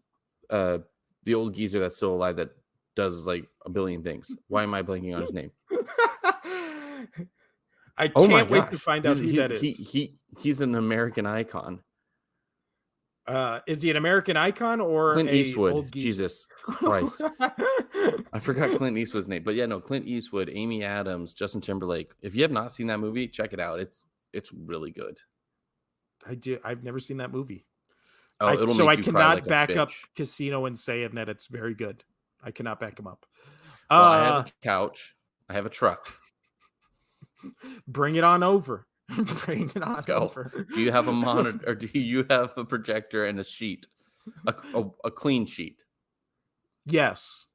uh, the old geezer that's still alive that does like a billion things. Why am I blanking on his name?
I
Oh my
can't wait to
gosh,
find out who that is.
he's an American icon.
Is he an American icon or
Clint
a
Eastwood.
old geezer?
Jesus Christ. I forgot Clint Eastwood's name. But yeah, no, Clint Eastwood, Amy Adams, Justin Timberlake. If you have not seen that movie, check it out. It's really good.
I do. I've never seen that movie.
Oh, it'll
So I
make you cry like
cannot
a
back up
bitch.
Casino and saying that it's very good. I cannot back him up.
Well, I have a couch. I have a truck.
Bring it on over. Bring it
Let's
on
go.
over.
Do you have a monitor or do you have a projector and a sheet? A clean sheet.
Yes.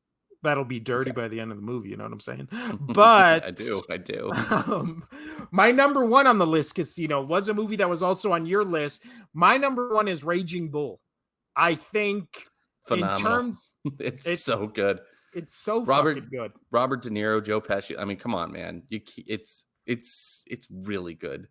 That'll be dirty
Okay.
by the end of the movie, you know what I'm saying?
Yeah,
But
I do. I do.
my number one on the list, Casino, was a movie that was also on your list. My number one is Raging Bull. I think in
Phenomenal.
terms,
It's
it's
so good.
it's so
Robert
fucking good.
Robert De Niro, Joe Pesci. I mean, come on, man. It's really good.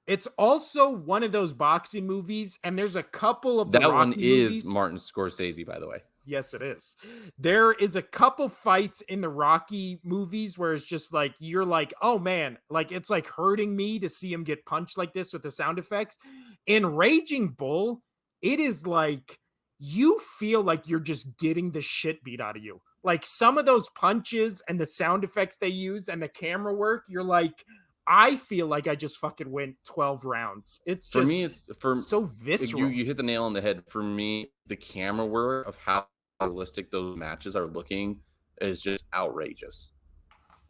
It's also one of those boxing movies, and there's a couple of the
That one
Rocky
is
movies.
Martin Scorsese, by the way.
Yes, it is. There is a couple fights in the Rocky movies where it's just like you're like, oh man, like it's like hurting me to see him get punched like this with the sound effects. In Raging Bull, it is like you feel like you're just getting the shit beat out of you. Like some of those punches and the sound effects they use and the camera work, you're like, I feel like I just fucking went 12 rounds. It's
For
just
me, it's for
so
you.
visceral.
You hit the nail on the head. For me, the camera work of how realistic those matches are looking is just outrageous.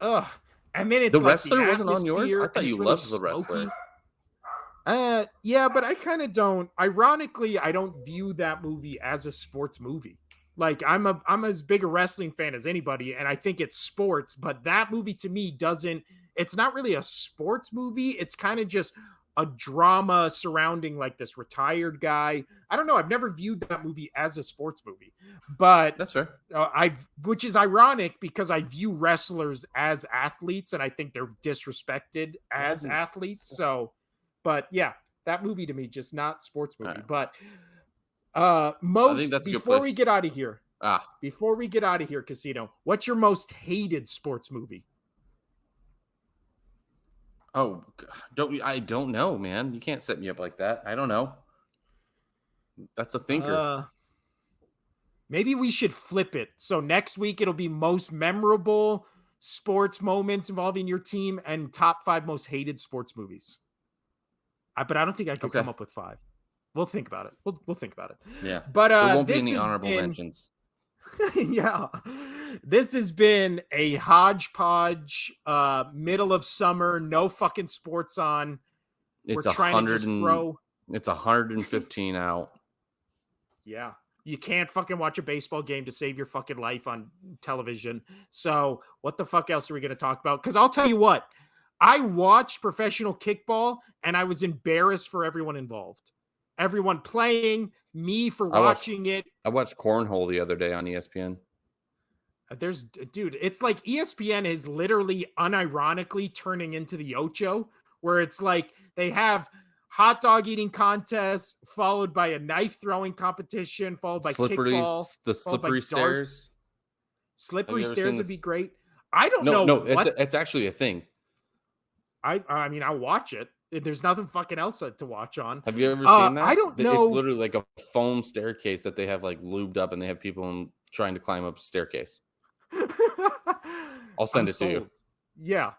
Ugh. And then
The
it's like the
wrestler wasn't on yours. I
atmosphere and
thought
it's
you
really
loved the wrestler.
smoky. Yeah, but I kind of don't. Ironically, I don't view that movie as a sports movie. Like I'm as big a wrestling fan as anybody, and I think it's sports, but that movie to me doesn't, it's not really a sports movie. It's kind of just a drama surrounding like this retired guy. I don't know. I've never viewed that movie as a sports movie, but
That's fair.
which is ironic because I view wrestlers as athletes and I think they're disrespected as athletes. So, but yeah, that movie to me just not sports
All
movie.
right.
But
I think
most
that's a good
before we
place.
get out of here,
Ah,
Casino, what's your most hated sports movie?
I don't know, man. You can't set me up like that. I don't know. That's a thinker.
Uh, Maybe we should flip it. So next week it'll be most memorable sports moments involving your team and top 5 most hated sports movies. But I don't think I could
Okay.
come up with 5. We'll think about it. We'll think about it.
Yeah.
But
There won't be
this
any
has
honorable
been
mentions.
yeah. This has been a hodgepodge middle of summer, no fucking sports on. We're
It's
trying to just throw
115 out.
Yeah. You can't fucking watch a baseball game to save your fucking life on television. So, what the fuck else are we going to talk about? Because I'll tell you what, I watched professional kickball and I was embarrassed for everyone involved. Everyone playing, me for
I watched
watching it.
I watched cornhole the other day on ESPN.
Dude, it's like ESPN is literally unironically turning into the Ocho, where it's like they have hot dog eating contests, followed by a knife throwing competition, followed by kickball,
The
followed by
slippery stairs.
darts.
Have
Slippery
you ever seen
stairs would be
this?
great. I don't
No,
know
no,
what
it's actually a thing.
I mean, I'll watch it. There's nothing fucking else to watch on.
Have you ever seen
I
that?
don't
It's
know.
literally like a foam staircase that they have like lubed up, and they have people trying to climb up a staircase. I'll send
I'm
it to you.
sold. Yeah.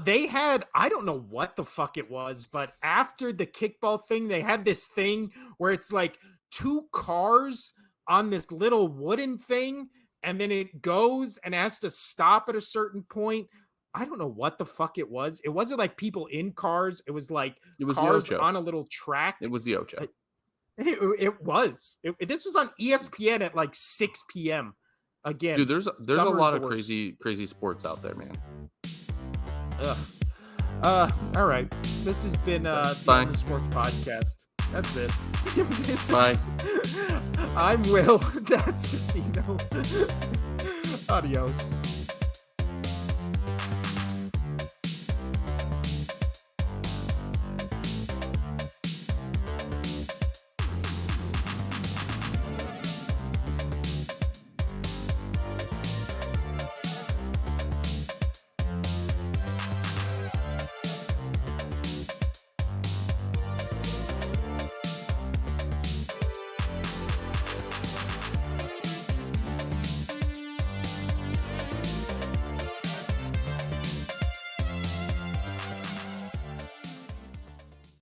They had, I don't know what the fuck it was, but after the kickball thing, they had this thing where it's like 2 cars on this little wooden thing, and then it goes and has to stop at a certain point. I don't know what the fuck it was. It wasn't like people in cars. It was like
It was the
cars
Ocho.
on a little track.
It was the Ocho.
It was. This was on ESPN at like 6 p.m. Again,
Dude, there's a
summer's
lot
the
of
worst.
crazy sports out there, man.
All right. This has been the
Bye.
Only Sports Podcast. That's it.
Bye.
I'm Will. That's Casino. Adios.